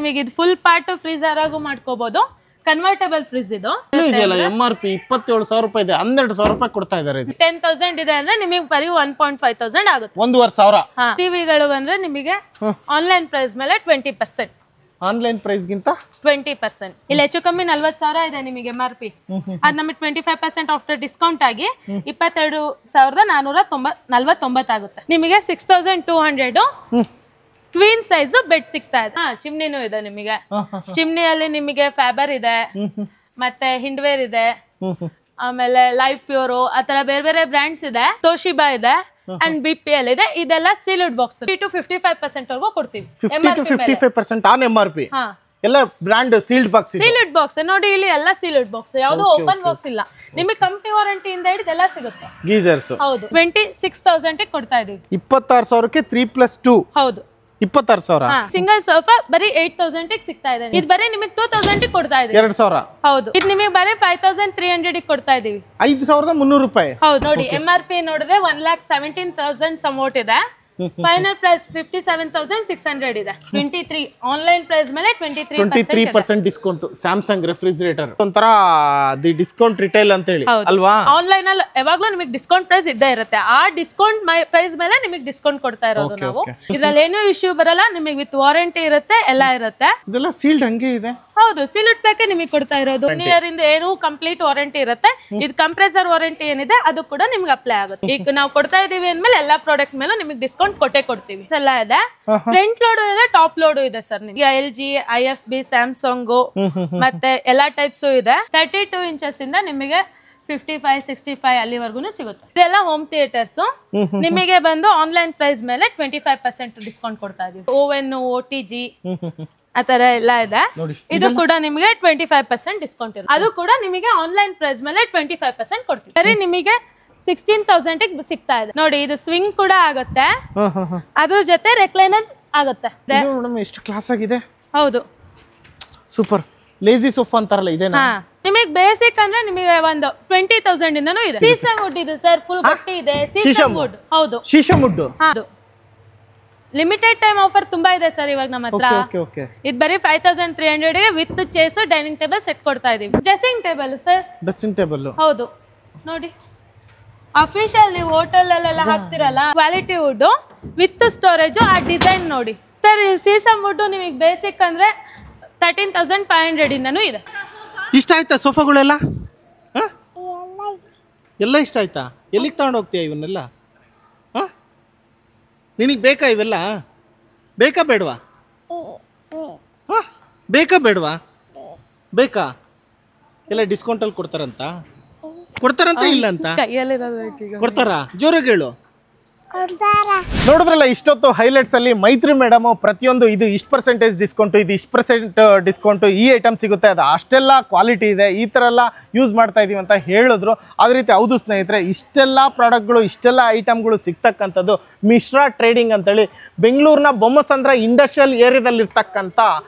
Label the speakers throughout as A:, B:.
A: ನಿಮಗೆ ಇದು full part freezer ಆಗು ಮಾಡ್ಕೋಬಹುದು. ಕನ್ವರ್ಟಬಲ್ ಫ್ರಿಜ್ ಇದು.
B: MRP 27,000 ರೂಪಾಯಿ ಇದೆ, 12,000 ರೂಪಾಯಿ ಕೊಡ್ತಾ ಇದ್ದಾರೆ.
A: 10,000 ಇದೆ ಅಂದ್ರೆ ನಿಮಗೆ ಬರೀ 1,500 ಆಗುತ್ತೆ.
B: 1,500.
A: ಟಿವಿಗಳು ಬಂದ್ರೆ ನಿಮಗೆ ಆನ್ಲೈನ್ ಪ್ರೈಸ್ ಮೇಲೆ 20%.
B: ಆನ್ಲೈನ್ ಪ್ರೈಸ್ ಗಿಂತ
A: 20%. ಇಲ್ಲಿ ಹೆಚ್ಚು ಕಮ್ಮಿ 40,000 ಇದೆ ನಿಮಗೆ MRP. ಅದು ನಮಗೆ 25% ಆಫ್ಟರ್ ಡಿಸ್ಕೌಂಟ್ ಆಗಿ 22,449 ಆಗುತ್ತೆ. ನಿಮಗೆ 6,200 ಕ್ವೀನ್ ಸೈಜ್ ಬೆಡ್ ಸಿಗ್ತಾ ಇದೆ. ಚಿಮ್ನಿನೂ ಇದೆ ನಿಮಗೆ. ಚಿಮ್ನಿಯಲ್ಲಿ ನಿಮಗೆ ಫ್ಯಾಬರ್ ಇದೆ, ಮತ್ತೆ ಹಿಂಡ್ವೇರ್ ಇದೆ, ಆಮೇಲೆ ಲೈಫ್ ಪ್ಯೂರೋ, ಆತರ ಬೇರೆ ಬೇರೆ ಬ್ರಾಂಡ್ಸ್ ಇದೆ. ತೋಶಿಬಾ ಇದೆ ಅಂಡ್ BPL ಇದೆ. ಇದೆಲ್ಲ ಸೀಲ್ಡ್ ಬಾಕ್ಸ್ 55% ವರೆಗೂ ಕೊಡ್ತೀವಿ.
B: 55% ಆನ್ MRP. ಎಲ್ಲ brand sealed box.
A: Sealed box ನೋಡಿ, ಇಲ್ಲಿ ಎಲ್ಲ ಸೀಲ್ಡ್ ಬಾಕ್ಸ್, ಯಾವುದು ಓಪನ್ ಬಾಕ್ಸ್ ಇಲ್ಲ. ನಿಮಗೆ ಕಂಪನಿ ವಾರಂಟಿ ಇಂದ ಹಿಡಿದು ಎಲ್ಲ ಸಿಗುತ್ತೆ.
B: ಗೀಸರ್ಸ್
A: ಹೌದು 26,000 ಗೆ ಕೊಡ್ತಾ ಇದೀವಿ.
B: 26,000ಕ್ಕೆ 3+2.
A: ಹೌದು
B: 26,000.
A: ಸಿಂಗಲ್ ಸೋಫಾ ಬರೀ 8,000 ಗೆ ಸಿಗ್ತಾ ಇದೆ. ಇದು ಬರೀ ನಿಮಗೆ 2,000 ಗೆ ಕೊಡ್ತಾ ಇದೀವಿ.
B: 2,000.
A: ಹೌದು, ಇದು ನಿಮಗೆ ಬರೀ 5,300 ಗೆ ಕೊಡ್ತಾ ಇದೀವಿ.
B: 5,300 ರೂಪಾಯಿ.
A: ಹೌದು ನೋಡಿ, MRP ನೋಡಿದ್ರೆ 1,17,000 ಸಮೋಟ್ ಇದೆ. ಫೈನಲ್ ಪ್ರೈಸ್ 57,600 ಇದೆ. 23 ಆನ್ಲೈನ್ ಪ್ರೈಸ್ ಮೇಲೆ
B: 23% ಡಿಸ್ಕೌಂಟ್. ಸ್ಯಾಮ್ಸಂಗ್ ರೆಫ್ರಿಜರೇಟರ್ ಒಂಥರ ದಿ ಡಿಸ್ಕೌಂಟ್ ರಿಟೇಲ್ ಅಂತ ಹೇಳಿ ಅಲ್ವಾ?
A: ಆನ್ಲೈನ್ ಅಲ್ಲಿ ಯಾವಾಗ್ಲೂ ನಿಮಗೆ ಡಿಸ್ಕೌಂಟ್ ಪ್ರೈಸ್ ಇದ್ದೇ ಇರುತ್ತೆ. ಆ ಡಿಸ್ಕೌಂಟ್ ಪ್ರೈಸ್ ಮೇಲೆ ನಿಮಗೆ ಡಿಸ್ಕೌಂಟ್ ಕೊಡ್ತಾ ಇರೋದು ನಾವು. ಇದ್ರಲ್ಲಿ ಏನೂ ಇಶ್ಯೂ ಬರಲ್ಲ. ನಿಮಗೆ ವಿತ್ ವಾರಂಟಿ ಇರುತ್ತೆ, ಎಲ್ಲ ಇರುತ್ತೆ.
B: ಇದೆಲ್ಲ ಸೀಲ್ಡ್ ಹಂಗೆ ಇದೆ.
A: ಹೌದು, ಸೀಲ್ಡ್ ಪ್ಯಾಕೆ ನಿಮಗೆ ಕೊಡ್ತಾ ಇರೋದು. 1 ಇಯರ್ ಇಂದ ಏನು ಕಂಪ್ಲೀಟ್ ವಾರಂಟಿ ಇರುತ್ತೆ. ಇದು ಕಂಪ್ರೆಸರ್ ವಾರಂಟಿ ಏನಿದೆ ಅದು ಕೂಡ ನಿಮ್ಗೆ ಅಪ್ಲೈ ಆಗುತ್ತೆ. ಈಗ ನಾವು ಕೊಡ್ತಾ ಇದೀವಿ ಅಂದ್ಮೇಲೆ ಎಲ್ಲಾ ಪ್ರಾಡಕ್ಟ್ ಮೇಲೆ ನಿಮಗೆ ಡಿಸ್ಕೌಂಟ್ ಕೊಟ್ಟೆ ಕೊಡ್ತೀವಿ. ಎಲ್ಲ ಇದೆ, ಫ್ರಂಟ್ ಲೋಡ್ ಇದೆ, ಟಾಪ್ ಲೋಡ್ ಇದೆ ಸರ್. ನಿಮಗೆ LG, IFB, ಸ್ಯಾಮ್ಸಂಗ್ ಮತ್ತೆ ಎಲ್ಲಾ ಟೈಪ್ಸ್ ಇದೆ. 32 ಇಂಚಸ್ ಇಂದ ನಿಮಗೆ 55, 65 ಅಲ್ಲಿವರೆಗೂ ಸಿಗುತ್ತೆ. ಇದೆಲ್ಲ ಹೋಮ್ ಥಿಯೇಟರ್ಸ್. ನಿಮಗೆ ಬಂದು ಆನ್ಲೈನ್ ಪ್ರೈಸ್ ಮೇಲೆ 25% ಡಿಸ್ಕೌಂಟ್ ಕೊಡ್ತಾ ಇದೀವಿ. ಓವೆನ್, OTG ಆತರ ಎಲ್ಲ ಇದೆ. ಇದು ಕೂಡ ನಿಮಗೆ 25% ಡಿಸ್ಕೌಂಟ್ ಇರುತ್ತೆ. ಅದು ಕೂಡ ನಿಮಗೆ ಆನ್ಲೈನ್ ಪ್ರೈಸ್ ಮೇಲೆ 25% ಕೊಡ್ತೀವಿ. ಸರಿ, ನಿಮಗೆ 16,000 ಗೆ ಸಿಗ್ತಾ ಇದೆ ನೋಡಿ. ಇದು ಸ್ವಿಂಗ್ ಕೂಡ ಆಗುತ್ತೆ, ಅದ್ರ ಜೊತೆ ರೆಕ್ಲೈನರ್ ಆಗುತ್ತೆ.
B: ಎಷ್ಟು ಕ್ಲಾಸ್ ಆಗಿದೆ.
A: ಹೌದು,
B: ಸೂಪರ್. ಲೇಜಿ ಸೋಫಾ ಅಂತಾರಲ್ಲ ಇದೇನಾ?
A: ನಿಮಗೆ ಬೇಸಿಕ್ ಅಂದ್ರೆ ನಿಮಗೆ ಒಂದು 20,000 ಇಂದನೂ ಇದೆ. ಸೀಸಮ್ ವುಡ್ ಇದೆ ಸರ್, ಫುಲ್ ಗಟ್ಟಿ ಇದೆ. ಸೀಸಮ್ ವುಡ್. ಹೌದು,
B: ಸೀಸಮ್ ವುಡ್.
A: ಹೌದು, ಲಿಮಿಟೆಡ್ ಟೈಮ್ ಆಫರ್ ತುಂಬಾ ಇದೆ ಸರ್ ಇವಾಗ ನಮ್ಮ ಹತ್ರ. ಇದು ಬರೀ 5,300 ಗೆ with chairs, dining table set ಕೊಡ್ತಾ ಇದೀವಿ. Dressing table sir. Dressing table ಹೌದು ನೋಡಿ. ಅಫಿಷಿಯಲ್ ನೀವು ಹೋಟೆಲ್ ಅಲ್ಲೆಲ್ಲ ಹಾಕ್ತಿರಲ್ಲ, ಕ್ವಾಲಿಟಿ ವುಡ್ ವಿತ್ ಸ್ಟೋರೇಜ್. ಆ ಡಿಸೈನ್ ನೋಡಿ ಸರ್. ಸೀಸಮ್ ವುಡ್ ನಿಮಗೆ ಬೇಸಿಕ್ ಅಂದ್ರೆ 13,500 ಇಂದನೂ ಇದೆ.
B: ಇಷ್ಟ ಆಯ್ತಾ ಸೋಫಾಗಳೆಲ್ಲ? ಎಲ್ಲ ಇಷ್ಟ ಆಯ್ತಾ? ಎಲ್ಲಿಗೆ ತಗೊಂಡು ಹೋಗ್ತೀಯ ಇವನ್ನೆಲ್ಲ? ನಿನಗೆ ಬೇಕಾ ಇವೆಲ್ಲ? ಬೇಕಾ ಬೇಡವಾ? ಬೇಕಾ ಬೇಡವಾ? ಬೇಕಾ? ಎಲ್ಲ ಡಿಸ್ಕೌಂಟಲ್ಲಿ ಕೊಡ್ತಾರಂತ ಇಲ್ಲ ಅಂತ ಕೊಡ್ತಾರಾ? ಜೋರಾಗಿ ಹೇಳು. ನೋಡಿದ್ರಲ್ಲ ಇಷ್ಟೊತ್ತು ಹೈಲೈಟ್ಸ್ ಅಲ್ಲಿ ಮೈತ್ರಿ ಮೇಡಮ್ ಪ್ರತಿಯೊಂದು ಇದು ಇಷ್ಟು ಪರ್ಸೆಂಟೇಜ್ ಡಿಸ್ಕೌಂಟ್, ಇದು ಇಷ್ಟು % ಡಿಸ್ಕೌಂಟ್, ಈ ಐಟಮ್ ಸಿಗುತ್ತೆ, ಅದು ಅಷ್ಟೆಲ್ಲ ಕ್ವಾಲಿಟಿ ಇದೆ, ಈ ಥರ ಎಲ್ಲ ಯೂಸ್ ಮಾಡ್ತಾ ಇದೀವಿ ಅಂತ ಹೇಳಿದ್ರು. ಅದೇ ರೀತಿ ಹೌದು ಸ್ನೇಹಿತರೆ, ಇಷ್ಟೆಲ್ಲ ಪ್ರಾಡಕ್ಟ್ಗಳು, ಇಷ್ಟೆಲ್ಲ ಐಟಮ್ಗಳು ಸಿಗ್ತಕ್ಕಂಥದ್ದು ಮಿಶ್ರಾ ಟ್ರೇಡಿಂಗ್ ಅಂತೇಳಿ ಬೆಂಗಳೂರಿನ ಬೊಮ್ಮಸಂದ್ರ ಇಂಡಸ್ಟ್ರಿಯಲ್ ಏರಿಯಾದಲ್ಲಿ ಇರ್ತಕ್ಕಂಥ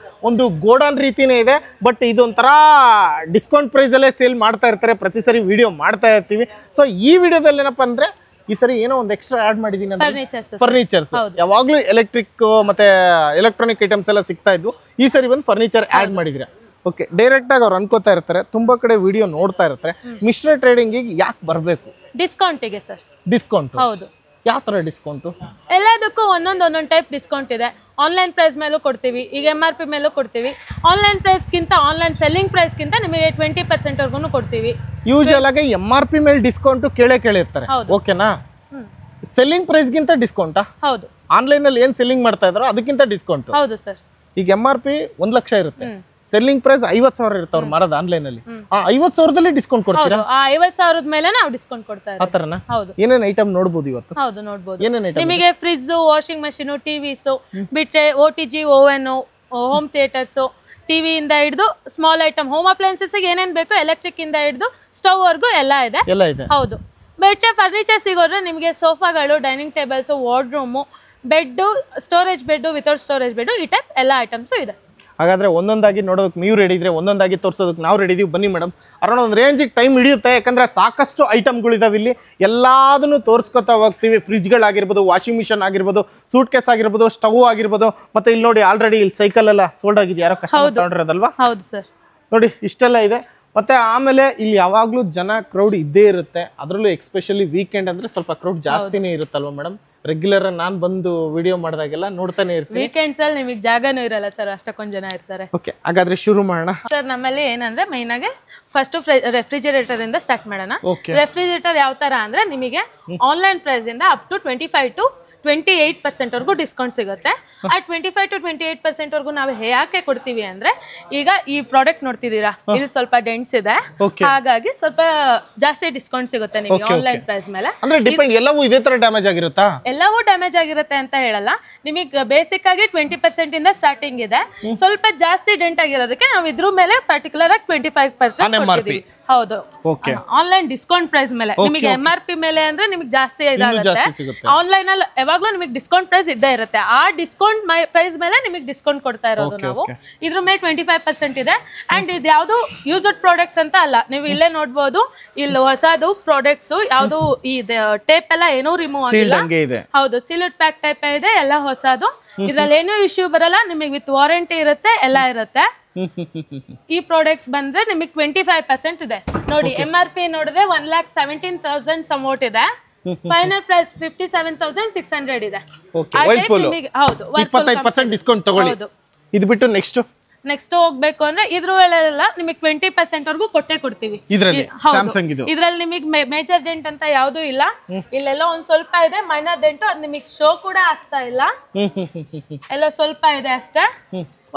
B: ಒಂದು ಗೋಡನ್ ರೀತಿನೇ ಇದೆ. ಬಟ್ ಇದೊಂಥರ ಡಿಸ್ಕೌಂಟ್ ಪ್ರೈಸಲ್ಲೇ ಸೇಲ್ ಮಾಡ್ತಾ ಇರ್ತಾರೆ. ಪ್ರತಿ ಸರಿ ವಿಡಿಯೋ ಮಾಡ್ತಾ ಇರ್ತೀವಿ. ಸೊ ಈ ವಿಡಿಯೋದಲ್ಲಿ ಏನಪ್ಪ ಅಂದರೆ ಈ ಸರಿ ಏನೋ ಒಂದು ಎಕ್ಸ್ಟ್ರಾ ಆಡ್ ಮಾಡಿದೀನಿ. ಫರ್ನಿಚರ್ಸ್ ಯಾವಾಗ್ಲೂ ಎಲೆಕ್ಟ್ರಿಕ್ ಮತ್ತೆ ಎಲೆಕ್ಟ್ರಾನಿಕ್ ಐಟಮ್ಸ್ ಎಲ್ಲ ಸಿಗ್ತಾ ಇದ್ವು. ಈ ಸರಿ ಒಂದು ಫರ್ನಿಚರ್ ಆಡ್ ಮಾಡಿದ್ರೆ ಓಕೆ. ಡೈರೆಕ್ಟ್ ಆಗಿ ಅವ್ರು ಅನ್ಕೋತಾ ಇರ್ತಾರೆ, ತುಂಬಾ ಕಡೆ ವಿಡಿಯೋ ನೋಡ್ತಾ ಇರ್ತಾರೆ, ಮಿಶ್ರಾ ಟ್ರೇಡಿಂಗ್ ಯಾಕೆ ಬರಬೇಕು?
A: ಡಿಸ್ಕೌಂಟಿಗೆ ಸರ್.
B: ಡಿಸ್ಕೌಂಟ್? ಹೌದು. ಯಾವ ತರ ಡಿಸ್ಕೌಂಟ್?
A: ಎಲ್ಲದಕ್ಕೂ ಒಂದೊಂದು ಟೈಪ್ ಡಿಸ್ಕೌಂಟ್ ಇದೆ. ಆನ್ಲೈನ್ ಪ್ರೈಸ್ ಮೇಲೂ ಕೊಡ್ತೀವಿ, ಈಗ MRP ಮೇಲೂ ಕೊಡ್ತೀವಿ. ಆನ್ಲೈನ್ ಪ್ರೈಸ್ಗಿಂತ, ಆನ್ಲೈನ್ ಸೆಲ್ಲಿಂಗ್ ಪ್ರೈಸ್ಗಿಂತ ನಿಮಗೆ 20% ವರ್ಗು ಕೊಡ್ತೀವಿ.
B: ಯೂಶುವಲ್ ಆಗಿ MRP ಮೇಲೆ ಡಿಸ್ಕೌಂಟ್ ಕೇಳಿರ್ತಾರೆ, ಓಕೆನಾ? ಸೆಲ್ಲಿಂಗ್ ಪ್ರೈಸ್ಗಿಂತ ಡಿಸ್ಕೌಂಟಾ?
A: ಹೌದು.
B: ಆನ್ಲೈನ್ ಅಲ್ಲಿ ಏನ್ ಸೆಲ್ಲಿಂಗ್ ಮಾಡ್ತಾ ಇದಾರೋ ಅದಕ್ಕಿಂತ ಡಿಸ್ಕೌಂಟ್?
A: ಹೌದು ಸರ್.
B: ಈಗ MRP 1 ಲಕ್ಷ ಇರುತ್ತೆ, ಸೆಲ್ಲಿಂಗ್ ಪ್ರೈಸ್ 50,000 ಇರ್ತಾವ್ರ ಮರದ ಆನ್ಲೈನ್ ಅಲ್ಲಿ. 50,000ದಲ್ಲಿ ಡಿಸ್ಕೌಂಟ್ ಕೊಡ್ತೀರಾ?
A: 50,000 ಮೇಲೆ ನಾವು ಡಿಸ್ಕೌಂಟ್ ಕೊಡ್ತಾ ಇದ್ದೀವಿ.
B: ಆತರನ? ಹೌದು. ಏನೇನ್ ಐಟಮ್ ನೋಡಬಹುದು ಇವತ್ತು?
A: ಹೌದು, ನೋಡಬಹುದು.
B: ಏನೇನ್ ಐಟಮ್?
A: ನಿಮಗೆ ಫ್ರಿಡ್ಜ್, ವಾಷಿಂಗ್ ಮಷೀನ್, ಟಿವಿಸ್ ಬಿಟ್ರೆ OTG, oven, home theatres, TV ಇಂದ ಹಿಡಿದು ಸ್ಮಾಲ್ ಐಟಮ್, ಹೋಮ್ ಅಪ್ಲೈನ್ಸಸ್ ಏನೇನ್ ಬೇಕು, ಎಲೆಕ್ಟ್ರಿಕ್ ಇಂದ ಹಿಡಿದು ಸ್ಟವ್ ವರ್ಗು ಎಲ್ಲ ಇದೆ. ಹೌದು. ಬೆಡ್ ಫರ್ನಿಚರ್ ಸಿಗೋದ್ರೆ ನಿಮಗೆ ಸೋಫಾಗಳು, dining tables, wardrobe, bed, storage bed, without storage bed, ಈ ಟೈಪ್ ಎಲ್ಲ ಐಟಮ್ಸ್ ಇದೆ.
B: ಹಾಗಾದರೆ ಒಂದೊಂದಾಗಿ ನೋಡೋದಕ್ಕೆ ನೀವು ರೆಡಿ ಇದ್ರೆ ಒಂದೊಂದಾಗಿ ತೋರಿಸೋದಕ್ಕೆ ನಾವು ರೆಡಿ ಇದೀವಿ. ಬನ್ನಿ ಮೇಡಮ್. ಅರೌಂಡ್ ಒಂದು ರೇಂಜಿಗೆ ಟೈಮ್ ಹಿಡಿಯುತ್ತೆ, ಯಾಕಂದರೆ ಸಾಕಷ್ಟು ಐಟಮ್ಗಳಿದಾವೆ ಇಲ್ಲಿ. ಎಲ್ಲದನ್ನು ತೋರಿಸ್ಕೊತಾ ಹೋಗ್ತೀವಿ. ಫ್ರಿಜ್ಗಳಾಗಿರ್ಬೋದು, ವಾಷಿಂಗ್ ಮಿಷನ್ ಆಗಿರ್ಬೋದು, ಸೂಟ್ ಕೇಸ್ ಆಗಿರ್ಬೋದು, ಸ್ಟವ್ ಆಗಿರ್ಬೋದು. ಮತ್ತು ಇಲ್ಲಿ ನೋಡಿ ಆಲ್ರೆಡಿ ಇಲ್ಲಿ ಸೈಕಲ್ ಎಲ್ಲ ಸೋಲ್ಡ್ ಆಗಿದೆ, ಯಾರೋ ಕಸ್ಟಮರ್ ತಗೊಂಡಿರೋದಲ್ವಾ?
A: ಹೌದು ಸರ್. ನೋಡಿ
B: ಇಷ್ಟೆಲ್ಲ ಇದೆ. ಮತ್ತು ಆಮೇಲೆ ಇಲ್ಲಿ ಯಾವಾಗಲೂ ಜನ ಕ್ರೌಡ್ ಇದ್ದೇ ಇರುತ್ತೆ. ಅದರಲ್ಲೂ ಎಕ್ಸ್ಪೆಷಲಿ ವೀಕೆಂಡ್ ಅಂದರೆ ಸ್ವಲ್ಪ ಕ್ರೌಡ್ ಜಾಸ್ತಿನೇ ಇರುತ್ತಲ್ವ ಮೇಡಮ್? ರೆಗ್ಯುಲರ್ ನಾನು ಬಂದು ವಿಡಿಯೋ ಮಾಡಿದಾಗೆಲ್ಲ ನೋಡ್ತಾನೆ ಇರ್ತೀನಿ.
A: ವೀಕೆಂಡ್ಸ್ ಅಲ್ಲಿ ನಿಮಗೆ ಜಾಗನೂ ಇರಲ್ಲ ಸರ್, ಅಷ್ಟಕ್ಕೊಂದು ಜನ ಇರ್ತಾರೆ.
B: ಓಕೆ, ಹಾಗಾದ್ರೆ ಶುರು ಮಾಡೋಣ
A: ಸರ್. ನಮ್ಮಲ್ಲಿ ಏನಂದ್ರೆ ಮೈನ್ ಆಗಿ ಫಸ್ಟ್ ರೆಫ್ರಿಜರೇಟರ್ ಇಂದ ಸ್ಟಾರ್ಟ್ ಮಾಡೋಣ. ರೆಫ್ರಿಜರೇಟರ್ ಯಾವ ತರ ಅಂದ್ರೆ ನಿಮಗೆ ಆನ್ಲೈನ್ ಪ್ರೈಸ್ ಇಂದ ಅಪ್ ಟು 25 to 28% ವರೆಗೂ ಡಿಸ್ಕೌಂಟ್ ಸಿಗುತ್ತೆ. ಆ 25 to 28% ವರೆಗೂ ನಾವು ಯಾಕೆ ಕೊಡ್ತೀವಿ ಅಂದ್ರೆ, ಈಗ ಈ ಪ್ರಾಡಕ್ಟ್ ನೋಡ್ತಿದ್ದೀರಾ, ಇಲ್ಲಿ ಸ್ವಲ್ಪ ಡೆಂಟ್ಸ್ ಇದೆ, ಹಾಗಾಗಿ ಸ್ವಲ್ಪ ಜಾಸ್ತಿ ಡಿಸ್ಕೌಂಟ್ ಸಿಗುತ್ತೆ ನಿಮಗೆ ಆನ್ಲೈನ್ ಪ್ರೈಸ್ ಮೇಲೆ.
B: ಅಂದ್ರೆ ಡಿಪೆಂಡ್, ಎಲ್ಲವೂ ಇದೇ ತರ ಡ್ಯಾಮೇಜ್ ಆಗಿರುತ್ತಾ?
A: ಎಲ್ಲವೂ ಡ್ಯಾಮೇಜ್ ಆಗಿರುತ್ತೆ ಅಂತ ಹೇಳಲ್ಲ. ನಿಮಗೆ ಬೇಸಿಕ್ ಆಗಿ 20% ಇಂದ ಸ್ಟಾರ್ಟಿಂಗ್ ಇದೆ. ಸ್ವಲ್ಪ ಜಾಸ್ತಿ ಡೆಂಟ್ ಆಗಿರೋದಕ್ಕೆ ನಾವು ಇದ್ರ ಮೇಲೆ ಪರ್ಟಿಕ್ಯುಲರ್ ಆಗಿ 25% ಕೊಡ್ತೀವಿ. ಹೌದು, ಆನ್ಲೈನ್ ಡಿಸ್ಕೌಂಟ್ ಪ್ರೈಸ್ ಮೇಲೆ. ನಿಮಗೆ MRP ಮೇಲೆ ಅಂದ್ರೆ ನಿಮಗೆ ಜಾಸ್ತಿ ಇದಾಗುತ್ತೆ. ಆನ್ಲೈನ್ ಅಲ್ಲಿ ಯಾವಾಗ್ಲೂ ನಿಮಗೆ ಡಿಸ್ಕೌಂಟ್ ಪ್ರೈಸ್ ಇದ್ದೇ ಇರುತ್ತೆ. ಆ ಡಿಸ್ಕೌಂಟ್ ಪ್ರೈಸ್ ಮೇಲೆ ನಿಮಗೆ ಡಿಸ್ಕೌಂಟ್ ಕೊಡ್ತಾ ಇರೋದು ನಾವು. ಇದ್ರ ಮೇಲೆ 25% ಇದೆ. ಅಂಡ್ ಇದು ಯಾವ್ದು ಯೂಸ್ಡ್ ಪ್ರಾಡಕ್ಟ್ಸ್ ಅಂತ ಅಲ್ಲ, ನೀವು ಇಲ್ಲೇ ನೋಡ್ಬೋದು. ಇಲ್ಲಿ ಹೊಸದು ಪ್ರಾಡಕ್ಟ್ಸ್ ಯಾವ್ದು ಈ ಟೇಪ್ ಎಲ್ಲ ಏನೂ ರಿಮೂವ್ ಆಗಿಲ್ಲ. ಹೌದು, ಸೀಲ್ಡ್ ಪ್ಯಾಕ್ ಟೈಪ್ ಇದೆ, ಎಲ್ಲ ಹೊಸದು. ಇದ್ರಲ್ಲಿ ಏನೂ ಇಶ್ಯೂ ಬರಲ್ಲ. ನಿಮಗೆ ವಿತ್ ವಾರಂಟಿ ಇರುತ್ತೆ, ಎಲ್ಲ ಇರುತ್ತೆ. ಈ ಪ್ರಾಡಕ್ಟ್ ಬಂದ್ರೆ ನಿಮಗೆ 25% ಇದೆ. ನೋಡಿ MRP ನೋಡಿದ್ರೆ 1,17,000 ಸಮೋಟ್ ಇದೆ. ಫೈನಲ್ ಪ್ರೈಸ್ 57,600 ಇದೆ. ಹೌದು,
B: 25% ಡಿಸ್ಕೌಂಟ್ ತಗೊಳ್ಳಿ. ಇದು ಬಿಟ್ಟು ನೆಕ್ಸ್ಟ್ ಹೋಗ್ಬೇಕು ಅಂದ್ರೆ ಇದ್ರಲ್ಲೆಲ್ಲ ನಿಮಗೆ 20% ವರೆಗೂ ಕೊಟ್ಟೆ ಕೊಡ್ತೀವಿ. ಇದ್ರಲ್ಲಿ ನಿಮಗೆ ಮೇಜರ್ ಡೆಂಟ್ ಅಂತ ಯಾವ್ದು ಇಲ್ಲ. ಇಲ್ಲೆಲ್ಲ ಒಂದ್ ಸ್ವಲ್ಪ ಇದೆ ಮೈನರ್ ಡೆಂಟ್, ಅದು ನಿಮಗೆ ಶೋ ಕೂಡ ಆಗ್ತಾ ಇಲ್ಲ. ಎಲ್ಲ ಸ್ವಲ್ಪ ಇದೆ ಅಷ್ಟೇ.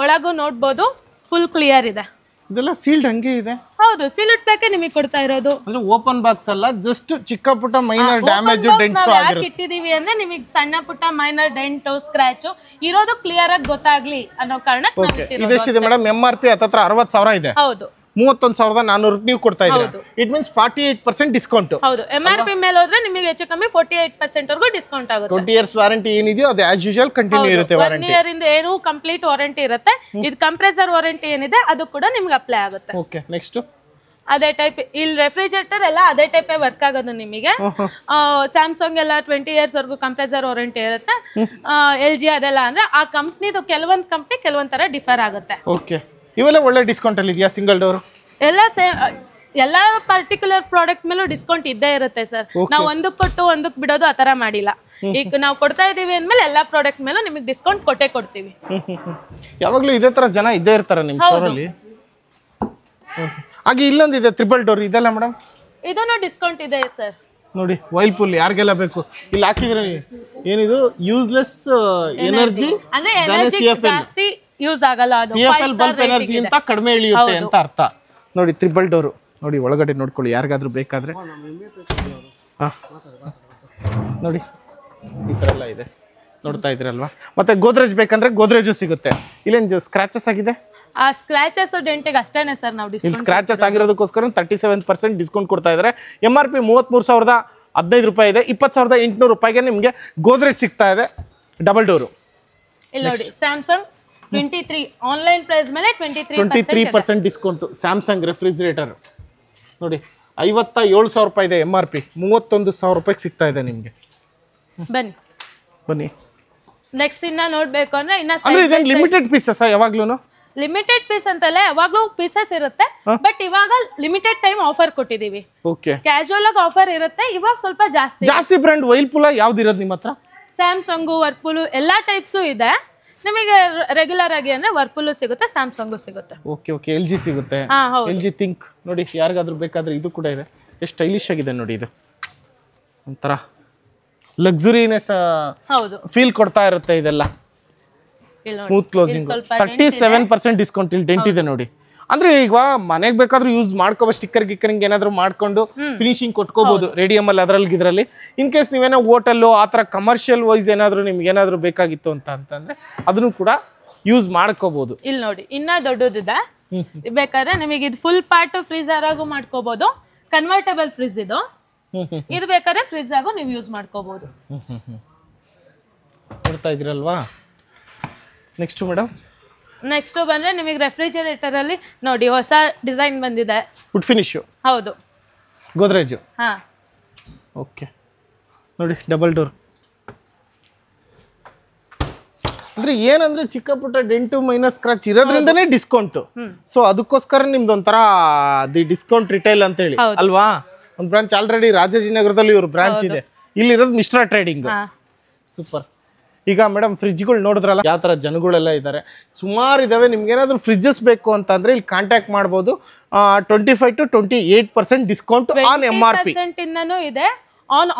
B: ಒಳಗೂ ನೋಡ್ಬೋದು, ಫುಲ್ ಕ್ಲಿಯರ್ ಇದೆ. ಇದೆಲ್ಲ ಸೀಲ್ಡ್ ಹಂಗೆ ಇದೆ.
A: ಹೌದು, ಸೀಲ್ಡ್ ಪ್ಯಾಕ್ ನಿಮಗೆ ಕೊಡ್ತಾ ಇರೋದು.
B: ಅಂದ್ರೆ ಓಪನ್ ಬಾಕ್ಸ್ ಅಲ್ಲ, ಜಸ್ಟ್ ಚಿಕ್ಕ ಪುಟ್ಟ ಮೈನರ್ ಡ್ಯಾಮೇಜ್ ಡೆಂಟ್ಸ್ ಆಗಿರುತ್ತೆ.
A: ಇಟ್ಟಿದೀವಿ ಅಂದ್ರೆ ನಿಮಗೆ ಸಣ್ಣ ಪುಟ್ಟ ಮೈನರ್ ಡೆಂಟ್ ಸ್ಕ್ರಾಚ್ ಇರೋದು ಕ್ಲಿಯರ್ ಆಗಿ ಗೊತ್ತಾಗ್ಲಿ ಅನ್ನೋ ಕಾರಣಕ್ಕೆ.
B: ಇದೆಷ್ಟಿದೆ ಮೇಡಮ್? MRP ಹತ್ರ 60,000 ಇದೆ.
A: ಹೌದು,
B: 31,400 ನೀವು ಕೊಡ್ತಾ ಇದ್ದೀರಾ. It means 48% discount.
A: ಹೌದು, MRP ಮೇಲೆ ಹೋದ್ರೆ ನಿಮಗೆ ಹೆಚ್ಚು ಕಮ್ಮಿ 48% ವರೆಗೂ ಡಿಸ್ಕೌಂಟ್ ಆಗುತ್ತೆ.
B: 20 years ವಾರಂಟಿ ಏನಿದೆಯೋ ಅದು ಆಸ್ ಯೂಶುವಲ್ ಕಂಟಿನ್ಯೂ ಇರುತ್ತೆ.
A: 1 year ಇಂದ ಏನು ಕಂಪ್ಲೀಟ್ ವಾರಂಟಿ ಇರುತ್ತೆ. ಇದು ಕಂಪ್ರೆಸರ್ ವಾರಂಟಿ ಏನಿದೆ ಅದು ಕೂಡ ನಿಮ್ಗೆ ಅಪ್ಲೈ ಆಗುತ್ತೆ.
B: ಓಕೆ, ನೆಕ್ಸ್ಟ್
A: ಅದೇ ಟೈಪ್ ಇಲ್ಲಿ ರೆಫ್ರಿಜರೇಟರ್ ಎಲ್ಲ ಅದೇ ಟೈಪ್ ವರ್ಕ್ ಆಗೋದು ನಿಮಗೆ. ಸ್ಯಾಮ್ಸಂಗ್ ಎಲ್ಲ 20 years ವರೆಗೂ ಕಂಪ್ರೆಸರ್ ವಾರಂಟಿ ಇರುತ್ತೆ. LG ಅದೆಲ್ಲ ಅಂದ್ರೆ ಆ ಕಂಪ್ನಿದು ಕೆಲವೊಂದು ಕಂಪ್ನಿ ಕೆಲವೊಂದ್ ತರ ಡಿಫರ್ ಆಗುತ್ತೆ.
B: ಓಕೆ, ಇವೆಲ್ಲ ಒಳ್ಳೆ ಡಿಸ್ಕೌಂಟ್ ಅಲ್ಲಿ ಇದೆಯಾ? ಸಿಂಗಲ್ ಡೋರ್
A: ಎಲ್ಲ ಸೇಮ್, ಎಲ್ಲ ಪರ್ಟಿಕ್ಯುಲರ್ ಪ್ರಾಡಕ್ಟ್ ಮೇಲೂ ಡಿಸ್ಕೌಂಟ್ ಇದ್ದೇ ಇರುತ್ತೆ ಸರ್. ನಾವು ಒಂದಕ್ಕೆ ಕೊಟ್ಟು ಒಂದಕ್ಕೆ ಬಿಡೋದು ಆತರ ಮಾಡಿಲ್ಲ. ಈಗ ನಾವು ಕೊಡ್ತಾ ಇದೀವಿ ಅಂದ್ಮೇಲೆ ಎಲ್ಲಾ ಪ್ರಾಡಕ್ಟ್ ಮೇಲೂ ನಿಮಗೆ ಡಿಸ್ಕೌಂಟ್ ಕೊಟ್ಟೆ ಕೊಡ್ತೀವಿ.
B: ಯಾವಾಗ್ಲೂ ಇದೇ ತರ ಜನ ಇದ್ದೇ ಇರ್ತಾರೆ ನಿಮ್ಮ ಸ್ಟೋರ್ ಅಲ್ಲಿ. ಹಾಗೆ ಇಲ್ಲೊಂದು ಇದೆ ಟ್ರಿಪಲ್ ಡೋರ್, ಇದೆಲ್ಲ ಮೇಡಮ್
A: ಇದನ್ನು ಡಿಸ್ಕೌಂಟ್ ಇದೆ ಸರ್.
B: ನೋಡಿ, ವೈಲ್ಪೂಲ್ ಯಾರಿಗೆಲ್ಲ ಬೇಕು ಇಲ್ಲಿ ಹಾಕಿದ್ರೆ. ಏನಿದು ಯೂಸ್ಲೆಸ್ ಎನರ್ಜಿ
A: ಅಂದ್ರೆ ಎನರ್ಜಿ ಜಾಸ್ತಿ ಯೂಸ್ ಆಗಲ್ಲ. ಅದು
B: CFL ಬಲ್ಬ್ ಎನರ್ಜಿ ಅಂತ ಕಡಿಮೆ ಇಳಿಯುತ್ತೆ ಅಂತ ಅರ್ಥ. ನೋಡಿ, ಟ್ರಿಪಲ್ ಡೋರ್ ನೋಡಿ, ಒಳಗಡೆ ನೋಡ್ಕೊಳ್ಳಿ ಯಾರಿಗಾದ್ರೂ ಬೇಕಾದ್ರೆ. ನೋಡಿ ಈ ತರ ಎಲ್ಲ ಇದೆ, ನೋಡ್ತಾ ಇದ್ರಲ್ವಾ? ಮತ್ತೆ ಗೋದ್ರೇಜ್ ಬೇಕಂದ್ರೆ ಗೋದ್ರೇಜು ಸಿಗುತ್ತೆ. ಇಲ್ಲೇನು ಸ್ಕ್ರಾಚಸ್ ಆಗಿದೆ?
A: ಆ ಸ್ಕ್ರಾಚಸ್ ಡೆಂಟಿಗೆ ಅಷ್ಟೇನೆ ಸರ್ ನಾವು ಡಿಸ್ಕೌಂಟ್.
B: ಸ್ಕ್ರಾಚಸ್ ಆಗಿರೋದಕ್ಕೋಸ್ಕರ 37% ಡಿಸ್ಕೌಂಟ್ ಕೊಡ್ತಾ ಇದ್ದಾರೆ. MRP 33,015 ರೂಪಾಯಿ ಇದೆ. 20,800 ರೂಪಾಯಿಗೆ ನಿಮಗೆ ಗೋದ್ರೇಜ್ ಸಿಗ್ತಾ ಇದೆ, ಡಬಲ್ ಡೋರು.
A: ಇಲ್ಲಿ ನೋಡಿ, ಸ್ಯಾಮ್ಸಂಗ್ 23 ಆನ್ಲೈನ್ ಪ್ರೈಸ್ ಮೇಲೆ
B: 23% ಡಿಸ್ಕೌಂಟ್. ಸ್ಯಾಮ್ಸಂಗ್ ರೆಫ್ರಿಜರೇಟರ್ ನೋಡಿ, 57,000 ರೂಪಾಯಿ ಇದೆ. MRP 31,000 ರೂಪಾಯಿಗೆ ಸಿಗ್ತಾ ಇದೆ ನಿಮಗೆ. ಬನ್ನಿ
A: ನೆಕ್ಸ್ಟ್ ಇನ್ನ ನೋಡ್ಬೇಕು ಅಂದ್ರೆ
B: ಲಿಮಿಟೆಡ್ ಪೀಸಸ್. ಯಾವಾಗ್ಲೂ
A: ಲಿಮಿಟೆಡ್ ಪೀಸ್ ಅಂತಲ್ಲ, ಯಾವಾಗ್ಲೂ ಪೀಸಸ್ ಇರುತ್ತೆ. ಬಟ್ ಇವಾಗ ಲಿಮಿಟೆಡ್ ಟೈಮ್ ಆಫರ್ ಕೊಟ್ಟಿದೀವಿ. ಕ್ಯಾಶುವಲ್ ಆಗಿ ಆಫರ್ ಇರುತ್ತೆ. ಇವಾಗ ಸ್ವಲ್ಪ ಜಾಸ್ತಿ
B: ಬ್ರ್ಯಾಂಡ್ ವೈಲ್ಪೂಲ್ ಯಾವ್ದು ಇರೋದು ನಿಮ್ಮ ಹತ್ರ?
A: ಸ್ಯಾಮ್ಸಂಗು, ವರ್ಪೂಲ್ ಎಲ್ಲಾ ಟೈಪ್ಸು ಇದೆ. ನಿಮಗೆ ರೆಗ್ಯುಲರ್ ಆಗಿ ಅಂದ್ರೆ ವರ್ಪೂಲ್ ಸಿಗುತ್ತೆ, ಸ್ಯಾಮ್ಸಂಗು ಸಿಗುತ್ತೆ.
B: ಓಕೆ, LG ಸಿಗುತ್ತೆ. LG ಥಿಂಕ್ ನೋಡಿ, ಯಾರಿಗಾದ್ರೂ ಬೇಕಾದ್ರೆ ಇದು ಕೂಡ ಇದೆ. ಎಷ್ಟು ಸ್ಟೈಲಿಶ್ ಆಗಿದೆ ನೋಡಿ. ಇದು ಒಂಥರ ಲಕ್ಸುರಿನೆಸ್ ಫೀಲ್ ಕೊಡ್ತಾ ಇರುತ್ತೆ. ಇದೆಲ್ಲ ಸ್ಮೂತ್ ಕ್ಲೋಸಿಂಗ್. 37% ಡಿಸ್ಕೌಂಟ್. ಇಲ್ಲಿ ಡೆಂಟ್ ಇದೆ ನೋಡಿ. ಅಂದ್ರೆ ಈಗ ಮನೆಗೆ ಬೇಕಾದ್ರೂ ಯೂಸ್ ಮಾಡ್ಕೋಬಹುದು. ಸ್ಟಿಕ್ಕರ್ ಗಿಕ್ಕರಿಂಗ್ ಏನಾದ್ರು ಮಾಡ್ಕೊಂಡು ಫಿನಿಶಿಂಗ್ ಕೊಟ್ಕೋಬಹುದು ರೇಡಿಯಮ್ ಅಲ್ಲಿ, ಅದರಲ್ಲಿ ಇದರಲ್ಲಿ. ಇನ್ ಕೇಸ್ ನೀವೇನೋ ಹೋಟೆಲ್ ಆ ತರ ಕಮರ್ಷಿಯಲ್ ವೈಸ್ ಏನಾದ್ರು ನಿಮ್ಗೆ ಏನಾದ್ರು ಬೇಕಾಗಿತ್ತು ಅಂತಂದ್ರೆ ಅದನ್ನು ಕೂಡ ಯೂಸ್ ಮಾಡ್ಕೋಬಹುದು.
A: ಇಲ್ಲಿ ನೋಡಿ, ಇನ್ನ ದೊಡ್ಡದಿದೆ. ಬೇಕಾದ್ರೆ ನಿಮಗೆ ಇದು ಫುಲ್ ಪಾರ್ಟ್ ಫ್ರೀಜರ್ ಆಗು ಮಾಡ್ಕೋಬಹುದು. ಕನ್ವರ್ಟಬಲ್ ಫ್ರಿಜ್ ಇದು. ಇದು ಬೇಕಾದ್ರೆ ಫ್ರಿಜ್ ಆಗು ನೀವು ಯೂಸ್ ಮಾಡ್ಕೋಬಹುದು.
B: ನೋಡ್ತಾ ಇದ್ರಲ್ವಾ? ನೆಕ್ಸ್ಟ್ ಮೇಡಮ್,
A: ನೆಕ್ಸ್ಟ್ ಬಂದ್ರೆ ನಿಮಗೆ ರೆಫ್ರಿಜರೇಟರ್ ಅಲ್ಲಿ ನೋಡಿ ಹೊಸ ಡಿಸೈನ್ ಬಂದಿದೆ,
B: ವುಡ್ ಫಿನಿಶ್.
A: ಹೌದು,
B: ಗೋದ್ರೇಜ್.
A: ಹಾ
B: ಓಕೆ ನೋಡಿ ಡಬಲ್ ಡೋರ್. ಅಂದ್ರೆ ಏನಂದ್ರೆ ಚಿಕ್ಕ ಪುಟ್ಟ ಡೆಂಟು ಮೈನಸ್ ಸ್ಕ್ರಾಚ್ ಇರೋದ್ರಿಂದನೇ ಡಿಸ್ಕೌಂಟ್. ಸೊ ಅದಕ್ಕೋಸ್ಕರ ನಿಮ್ದು ಒಂಥರ ದಿ ಡಿಸ್ಕೌಂಟ್ ರಿಟೈಲ್ ಅಂತ ಹೇಳಿ ಅಲ್ವಾ. ಒಂದು ಬ್ರಾಂಚ್ ಆಲ್ರೆಡಿ ರಾಜಾಜಿನಗರದಲ್ಲಿ ಇವ್ರ ಬ್ರಾಂಚ್ ಇದೆ, ಇಲ್ಲಿರೋದು ಮಿಸ್ಟ್ರಾ ಟ್ರೇಡಿಂಗ್. ಸೂಪರ್. ಈಗ ಮೇಡಮ್ ಫ್ರಿಜ್ಗಳು ನೋಡಿದ್ರಲ್ಲ ಯಾವ ತರ ಜನಗಳೆಲ್ಲ ಇದ್ದಾರೆ, ಸುಮಾರು ಇದಾವೆ. ನಿಮ್ಗೆ ಏನಾದ್ರು ಫ್ರಿಜ್ಜಸ್ ಬೇಕು ಅಂತಂದ್ರೆ ಇಲ್ಲಿ ಕಾಂಟ್ಯಾಕ್ಟ್ ಮಾಡ್ಬೋದು. 25 to 28% ಡಿಸ್ಕೌಂಟ್ ಆನ್ MRP
A: ಇಂದನೂ ಇದೆ.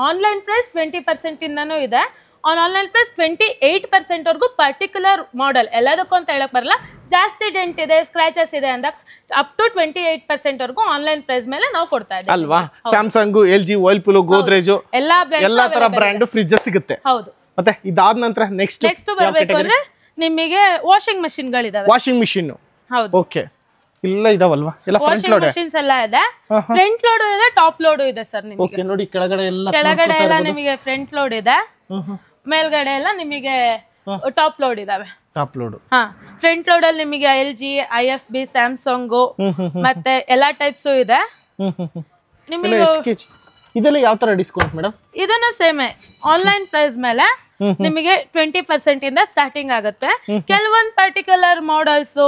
A: ಆನ್ಲೈನ್ ಪ್ರೈಸ್ 20% ಇಂದನೂ ಇದೆ. ಆನ್ಲೈನ್ ಪ್ರೈಸ್ 28% ವರೆಗೂ ಪರ್ಟಿಕ್ಯುಲರ್ ಮಾಡೆಲ್ ಎಲ್ಲದಕ್ಕೂ ಅಂತ ಹೇಳಕ್ ಬರಲ್ಲ. ಜಾಸ್ತಿ ಡೆಂಟ್ ಇದೆ, ಸ್ಕ್ರಾಚಸ್ ಇದೆ ಅಂದಾಗ ಅಪ್ ಟು 28% ವರೆಗೂ ಆನ್ಲೈನ್ ಪ್ರೈಸ್ ಮೇಲೆ ನಾವು ಕೊಡ್ತಾ ಇದ್ದೀವಿ
B: ಅಲ್ವಾ. ಸ್ಯಾಮ್ಸಂಗ್, LG, ವರ್ಲ್ಪೂಲ್, ಗೋದ್ರೇಜ್ ಎಲ್ಲಾ ತರ ಬ್ರ್ಯಾಂಡ್ ಫ್ರಿಜ್ಜಸ್ ಸಿಗುತ್ತೆ.
A: ಹೌದು.
B: ಮತ್ತೆ ಇದಾದ ನಂತರ ನೆಕ್ಸ್ಟ್
A: ಬರಬೇಕು ಅಂದ್ರೆ ನಿಮಗೆ ವಾಷಿಂಗ್ ಮಷಿನ್ ಗಳಿದಾವೆ.
B: Washing machine.
A: ಹೌದು.
B: ಓಕೆ. ಇಲ್ಲ ಇದಾವಲ್ವಾ ಎಲ್ಲ ಫ್ರಂಟ್ ಲೋಡ್
A: ಮಷಿನ್ಸ್ ಎಲ್ಲ ಇದೆ. ಫ್ರಂಟ್ ಲೋಡ್ ಇದೆ, ಟಾಪ್ ಲೋಡ್ ಇದೆ ಸರ್ ನಿಮಗೆ.
B: ಓಕೆ ನೋಡಿ ಕೆಳಗಡೆ
A: ಎಲ್ಲ ನಿಮಗೆ ಫ್ರಂಟ್ ಲೋಡ್ ಇದೆ, ಮೇಲ್ಗಡೆ ಎಲ್ಲ ನಿಮಗೆ ಟಾಪ್ ಲೋಡ್ ಇದಾವೆ.
B: Top load.
A: ಹಾ, ಫ್ರಂಟ್ ಲೋಡ್ ಅಲ್ಲಿ ನಿಮಗೆ LG, IFB, ಸ್ಯಾಮ್ಸಂಗ್ ಮತ್ತೆ ಎಲ್ಲಾ ಟೈಪ್ಸ್ ಇದೆ ನಿಮಗೆ.
B: ಇದೆಲ್ಲ ಯಾವ ತರ ಡಿಸ್ಕೌಂಟ್ ಮೇಡಮ್?
A: ಇದನ್ನು ಸೇಮೆ ಆನ್ಲೈನ್ ಪ್ರೈಸ್ ಮೇಲೆ ನಿಮಗೆ 20% ಇಂದ ಸ್ಟಾರ್ಟಿಂಗ್ ಆಗುತ್ತೆ. ಕೆಲವೊಂದು ಪರ್ಟಿಕ್ಯುಲರ್ ಮಾಡೆಲ್ಸ್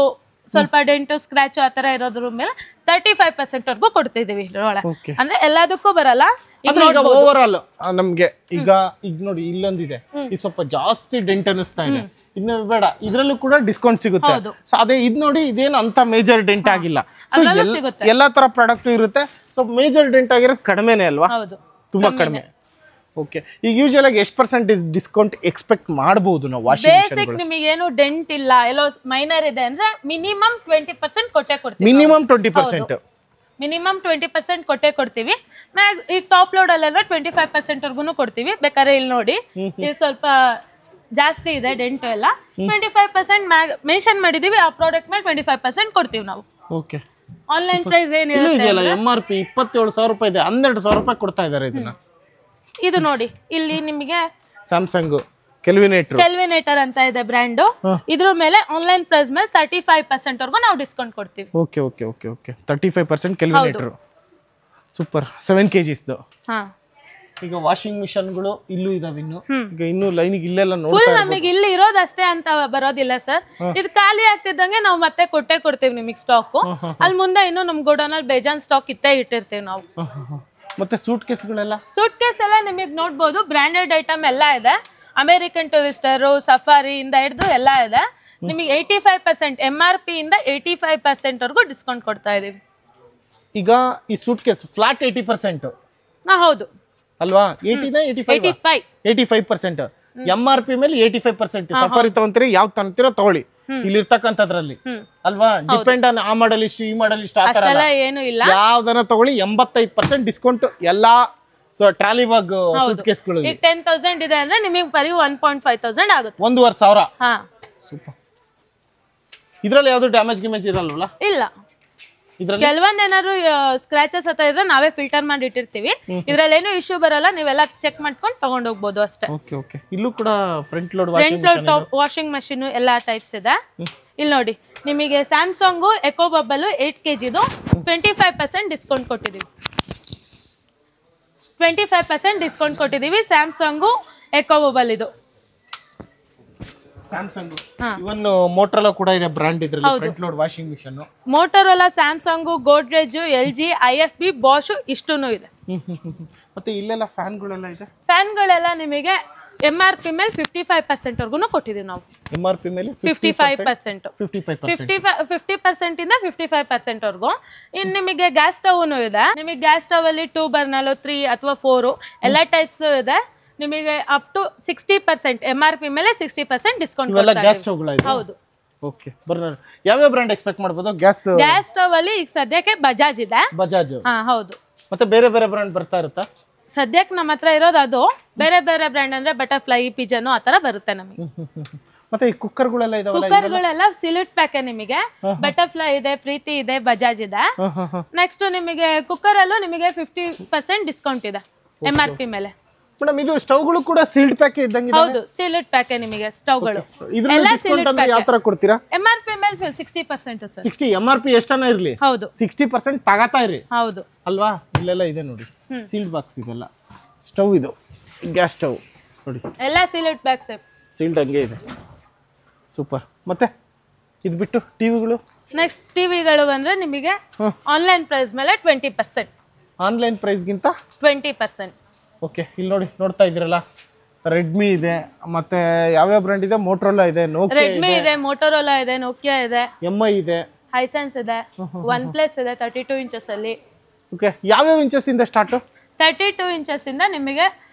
A: ಸ್ವಲ್ಪ ಡೆಂಟು ಸ್ಕ್ರಾಚ್ ಆ ತರ ಇರೋದ್ರ ಮೇಲೆ 35% ವರೆಗೂ ಕೊಡ್ತಿದೀವಿ ಇದ್ರೊಳಗೆ. ಅಂದ್ರೆ ಎಲ್ಲದಕ್ಕೂ ಬರಲ್ಲ.
B: ಈಗ ಓವರ್ ಆಲ್ ನಮ್ಗೆ ಈಗ ನೋಡಿ ಇಲ್ಲೊಂದಿದೆ, ಇದು ಸ್ವಲ್ಪ ಜಾಸ್ತಿ ಡೆಂಟ್ ಅನಿಸ್ತಾ ಇದೆ, ಇನ್ನು ಬೇಡ, ಇದ್ರಲ್ಲೂ ಕೂಡ ಡಿಸ್ಕೌಂಟ್ ಸಿಗುತ್ತೆ. ಸೊ ಅದೇ ಇದ್ ನೋಡಿ ಇದೇನು ಅಂತ ಮೇಜರ್ ಡೆಂಟ್ ಆಗಿಲ್ಲ. ಸೊ ಎಲ್ಲಾ ತರ ಪ್ರಾಡಕ್ಟ್ ಇರುತ್ತೆ. ಸೊ ಮೇಜರ್ ಡೆಂಟ್ ಆಗಿರೋದು ಕಡಿಮೆನೆ ಅಲ್ವಾ? ತುಂಬಾ ಕಡಿಮೆ. ಓಕೆ. ಈಗ ಯೂಶುವಲ್ ಆಗಿ ಎಷ್ಟು % ಡಿಸ್ಕೌಂಟ್ ಎಕ್ಸ್ಪೆಕ್ಟ್ ಮಾಡಬಹುದು ನಾವು? ವಾಷಿಂಗ್ ಮಿಷನ್
A: ಬೇಸಿಕ್ ನಿಮಗೆ ಏನು ಡೆಂಟ್ ಇಲ್ಲ, ಎಲ್ಲೋ ಮೈನರ್ ಇದೆ ಅಂದ್ರೆ ಮಿನಿಮಮ್ 20% ಕೊಟ್ಟೆ ಕೊಡ್ತೀವಿ.
B: ಮಿನಿಮಮ್ 20%.
A: ಮಿನಿಮಮ್ 20% ಕೊಟ್ಟೆ ಕೊಡ್ತೀವಿ. ಈಗ ಟಾಪ್ ಲೋಡ್ ಅಲ್ಲೆಲ್ಲ 25% ವರ್ಗು ಕೊಡ್ತೀವಿ. ಬೇಕಾದ್ರೆ ಇಲ್ಲಿ ನೋಡಿ, ಇದು ಸ್ವಲ್ಪ ಜಾಸ್ತಿ ಇದೆ ಡೆಂಟ್ ಎಲ್ಲ. 25% ಮೆನ್ಷನ್ ಮಾಡಿದೀವಿ. ಆ ಪ್ರಾಡಕ್ಟ್ ಮೇಲೆ 25% ಕೊಡ್ತೀವಿ ನಾವು.
B: ಓಕೆ.
A: ಆನ್ಲೈನ್ ಪ್ರೈಸ್ ಏನಿರುತ್ತೆ
B: MRP 27,000 ರೂಪಾಯಿ ಇದೆ, 12,000 ರೂಪಾಯಿ ಕೊಡ್ತಾ ಇದ್ದಾರೆ ಇದನ್ನ.
A: ಇದು ನೋಡಿ ಇಲ್ಲಿ ನಿಮಗೆ
B: ಸ್ಯಾಮ್ಸಂಗ್ ಕೆಲ್ವಿನೇಟರ್
A: ಅಂತ ಇದೆ ಬ್ರ್ಯಾಂಡ್. ಇದ್ರ ಮೇಲೆ ಆನ್ಲೈನ್ ಪ್ರೈಸ್ ಮೇಲೆ 35% ವರೆಗೂ ನಾವು ಡಿಸ್ಕೌಂಟ್ ಕೊಡ್ತೀವಿ.
B: Okay okay okay okay 35% Kelvinator. Super. 7 kg ಇದ್ದು. ಹಾ. ಈಗ ವಾಷಿಂಗ್ ಮಿಷನ್ಗಳು ಇಲ್ಲೂ ಇದಾವೆ ಇನ್ನು. ಈಗ ಇನ್ನು ಲೈನಿಗೆ ಇಲ್ಲೆಲ್ಲ ನೋಡ್ತಾ
A: ನಮಗೆ ಇಲ್ಲಿ ಇರೋದಷ್ಟೇ ಅಂತ ಬರೋದಿಲ್ಲ ಸರ್. ಇದು ಖಾಲಿ ಆಗ್ತಿದ್ದಂಗೆ ನಾವು ಮತ್ತೆ ಕೊಟ್ಟೆ ಕೊಡ್ತೀವಿ ನಿಮಗೆ ಸ್ಟಾಕ್. ಅಲ್ಲಿ ಮುಂದೆ ಇನ್ನು ನಮ್ ಗೋಡೌನಲ್ಲಿ ಬೇಜಾನ್ ಸ್ಟಾಕ್ ಇಟ್ಟಿರ್ತೀವಿ ನಾವು.
B: ಮತ್ತೆ ಸೂಟ್ ಕೇಸ್
A: ಎಲ್ಲ ನಿಮಗೆ ನೋಡ್ಬೋದು. ಬ್ರಾಂಡೆಡ್ ಐಟಮ್ ಎಲ್ಲ ಇದೆ. ಅಮೆರಿಕನ್ ಟೂರಿಸ್ಟರ್, ಸಫಾರಿ ಇಂದ ಹಿಡಿದು ಎಲ್ಲ ಇದೆ. ನಿಮಗೆ 85% MRP ಇಂದ 85% ವರೆಗೂ ಡಿಸ್ಕೌಂಟ್ ಕೊಡ್ತಾ ಇದೀವಿ.
B: ಈಗ ಈ ಸೂಟ್ ಕೇಸ್ ಫ್ಲಾಟ್ 80%.
A: ಹೌದು
B: ಅಲ್ವಾ? 85% MRP ಮೇಲೆ 85%. ಸಫಾರಿ ತಗೊಂತೀರಿ, ಯಾವ್ದು ತಗೊಂತೀರೋ ತಗೊಳ್ಳಿ, ಇಲ್ಲಿರ್ತಕ್ಕಂಥದ್ರಲ್ಲಿ ಅಲ್ವಾ. ಡಿಪೆಂಡ್ ಆನ್ ಆ ಮಾಡಲ್ ಇಷ್ಟು ಈ ಮಾಡಲ್ ಇಷ್ಟು ಆ ತರ
A: ಏನು ಇಲ್ಲ.
B: ಯಾವ್ದನ್ನ ತಗೊಳ್ಳಿ 85% ಡಿಸ್ಕೌಂಟ್ ಎಲ್ಲಾ. ಸೊ ಟ್ರಾಲಿ ಬ್ಯಾಗ್ ಸೂಟ್ ಕೇಸ್ಗಳು
A: ಈಗ 10,000 ಇದೆ ಅಂದ್ರೆ ನಿಮಗೆ ಬರೀ 1,500 ಆಗುತ್ತೆ.
B: 1,500.
A: ಹಾ,
B: ಸೂಪರ್. ಇದ್ರಲ್ಲಿ ಯಾವ್ದು ಡ್ಯಾಮೇಜ್ ಗಿಮೇಜ್ ಇರಲ್ವಲ್ಲ?
A: ಇಲ್ಲ. ಕೆಲವೊಂದ್ ಏನಾದ್ರು ಸ್ಕ್ರಾಚಸ್ ಹತ್ತ ಇದ್ರೆ ನಾವೇ ಫಿಲ್ಟರ್ ಮಾಡಿ ಇಟ್ಟಿರ್ತೀವಿ. ಇದ್ರಲ್ಲಿ ಏನು ಇಶ್ಯೂ ಬರಲ್ಲ, ನೀವೆಲ್ಲ ಚೆಕ್ ಮಾಡ್ಕೊಂಡು ತಗೊಂಡ್ ಹೋಗ್ಬೋದು ಅಷ್ಟೇ.
B: Okay okay. ಇಲ್ಲೂ ಕೂಡ ಫ್ರಂಟ್ ಲೋಡ್
A: ವಾಷಿಂಗ್ ಮಷೀನ್ ಎಲ್ಲಾ ಟೈಪ್ಸ್ ಇದೆ. ಇಲ್ಲಿ ನೋಡಿ ನಿಮಗೆ Samsung eco bubble 8 kg 25% discount ಕೊಟ್ಟಿದೀವಿ. 25% ಡಿಸ್ಕೌಂಟ್ ಕೊಟ್ಟಿದೀವಿ. ಸ್ಯಾಮ್ಸಂಗ್ ಎಕೋ ಬಬಲ್ ಇದು.
B: ಸ್ಯಾಮ್ಸಂಗ್ ಇವನ್ ಮೋಟರೋಲಾ ಕೂಡ ಇದೆ ಬ್ರಾಂಡ್ ಇದ್ರಲ್ಲಿ front load washing machine.
A: Motorola, Samsung, Godrej, LG, IFB, Bosch ಇಷ್ಟೂನು ಇದೆ.
B: ಮತ್ತೆ ಇಲ್ಲೆಲ್ಲ ಫ್ಯಾನ್ಗಳೆಲ್ಲ ಇದೆ.
A: ಫ್ಯಾನ್ಗಳೆಲ್ಲ ನಿಮಗೆ MRP ಮೇಲೆ 55% ವರ್ಗೂನು ಕೊಟ್ಟಿದೀವಿ ನಾವು.
B: MRP ಮೇಲೆ
A: 55%. 50% ಇಂದ 55% ವರ್ಗೂ. ಇನ್ನು ನಿಮಗೆ ಗ್ಯಾಸ್ ಸ್ಟವ್ನು ಇದೆ. ನಿಮಗೆ ಗ್ಯಾಸ್ ಸ್ಟವ್ ಅಲ್ಲಿ 2 ಬರ್ನಲ್, 3 ಅಥವಾ 4 ಎಲ್ಲ ಟೈಪ್ಸ್ ಇದೆ. ನಿಮಗೆ ಅಪ್ ಟು 60% MRP ಮೇಲೆ 60% ಡಿಸ್ಕೌಂಟ್ ಕೊಡ್ತಾರೆ. ಹೌದು.
B: ಓಕೆ. ಬರ್ನರ್ ಯಾವ ಬ್ರಾಂಡ್ ಎಕ್ಸ್ಪೆಕ್ಟ್ ಮಾಡಬಹುದು? ಗ್ಯಾಸ್
A: ಸ್ಟವ್ ಅಲ್ಲಿ ಈಗ ಸದ್ಯಕ್ಕೆ ಬಜಾಜ್ ಇದೆ.
B: ಬಜಾಜ್.
A: ಹಾ ಹೌದು.
B: ಮತ್ತೆ ಬೇರೆ ಬೇರೆ ಬ್ರಾಂಡ್ ಬರ್ತಾ ಇರುತ್ತಾ?
A: ಸದ್ಯಕ್ಕೆ ನಮ್ಮ ಹತ್ರ ಇರೋದು ಅದು. ಬೇರೆ ಬೇರೆ ಬ್ರಾಂಡ್ ಅಂದ್ರೆ ಬಟರ್ಫ್ಲೈ, ಪಿಜನ್ ಆ ತರ ಬರುತ್ತೆ ನಮಗೆ.
B: ಮತ್ತೆ ಈ ಕುಕ್ಕರ್ಗಳೆಲ್ಲ ಇದಾವಲ್ಲ?
A: ಕುಕ್ಕರ್ಗಳೆಲ್ಲ ಸಿಲ್ವರ್ ಪ್ಯಾಕ್ ನಿಮಗೆ. ಬಟರ್ಫ್ಲೈ ಇದೆ, ಪ್ರೀತಿ ಇದೆ, ಬಜಾಜ್ ಇದೆ. ನೆಕ್ಸ್ಟ್ ನಿಮಗೆ ಕುಕ್ಕರ್ ಅಲ್ಲೂ ನಿಮಗೆ 50% ಡಿಸ್ಕೌಂಟ್ ಇದೆ MRP ಮೇಲೆ.
B: ಮೇಡಮ್ ಇದು ಸ್ಟವ್ಗಳು ಕೂಡ ಸೀಲ್ಡ್ ಪ್ಯಾಕ್ ಇದ್ದಂಗೆ
A: ಹೌದು ಸೀಲ್ಡ್ ಪ್ಯಾಕ್ ನಿಮಗೆ ಸ್ಟವ್ಗಳು
B: ಇದ್ರಲ್ಲಿ ಡಿಸ್ಕೌಂಟ್ ಅಂದ್ರೆ ಯಾವ ತರ ಕೊಡ್ತೀರಾ?
A: MRP ಮೇಲೆ 60% ಸರ್.
B: 60 MRP ಎಷ್ಟನ್ನ ಇರ್ಲಿ
A: ಹೌದು
B: 60% ತಗತಾ ಇರಿ
A: ಹೌದು
B: ಅಲ್ವಾ? ಇಲ್ಲೆಲ್ಲ ಇದೆ ನೋಡಿ ಸೀಲ್ಡ್ ಬಾಕ್ಸ್ ಇದೆಲ್ಲ. ಸ್ಟವ್ ಇದು ಗ್ಯಾಸ್ ಸ್ಟವ್ ನೋಡಿ
A: ಎಲ್ಲ ಸೀಲ್ಡ್ ಪ್ಯಾಕ್ ಸರ್.
B: ಸೀಲ್ಡ್ ಹಂಗೆ ಇದೆ ಸೂಪರ್. ಮತ್ತೆ ಇದು ಬಿಟ್ಟು ಟಿವಿಗಳು
A: ನೆಕ್ಸ್ಟ್ ಟಿವಿಗಳು ಬಂದ್ರೆ ನಿಮಗೆ ಆನ್ಲೈನ್ ಪ್ರೈಸ್ ಮೇಲೆ 20%.
B: ಆನ್ಲೈನ್ ಪ್ರೈಸ್ಗಿಂತ
A: 20%.
B: ಓಕೆ ಇಲ್ಲಿ ನೋಡಿ ನೋಡ್ತಾ ಇದ್ದೀರಲ್ಲ ರೆಡ್ಮಿ ಇದೆ ಮತ್ತೆ ಯಾವ್ಯಾವ ಬ್ರ್ಯಾಂಡ್ ಇದೆ? ಮೋಟರೋಲಾ ಇದೆ, ನೋಕಿಯಾ
A: ರೆಡ್ಮಿ ಇದೆ, ಮೋಟೋರೋಲಾ ಇದೆ, ನೋಕಿಯಾ ಇದೆ,
B: MI ಇದೆ,
A: ಹೈಸೆನ್ಸ್ ಇದೆ, OnePlus ಇದೆ 32 ಇಂಚಸ್ ಅಲ್ಲಿ.
B: ಓಕೆ ಯಾವ್ಯಾವ ಇಂಚಸ್ ಇಂದ ಸ್ಟಾರ್ಟ್?
A: 32 ಇಂಚಸ್ ಇಂದ ನಿಮಗೆ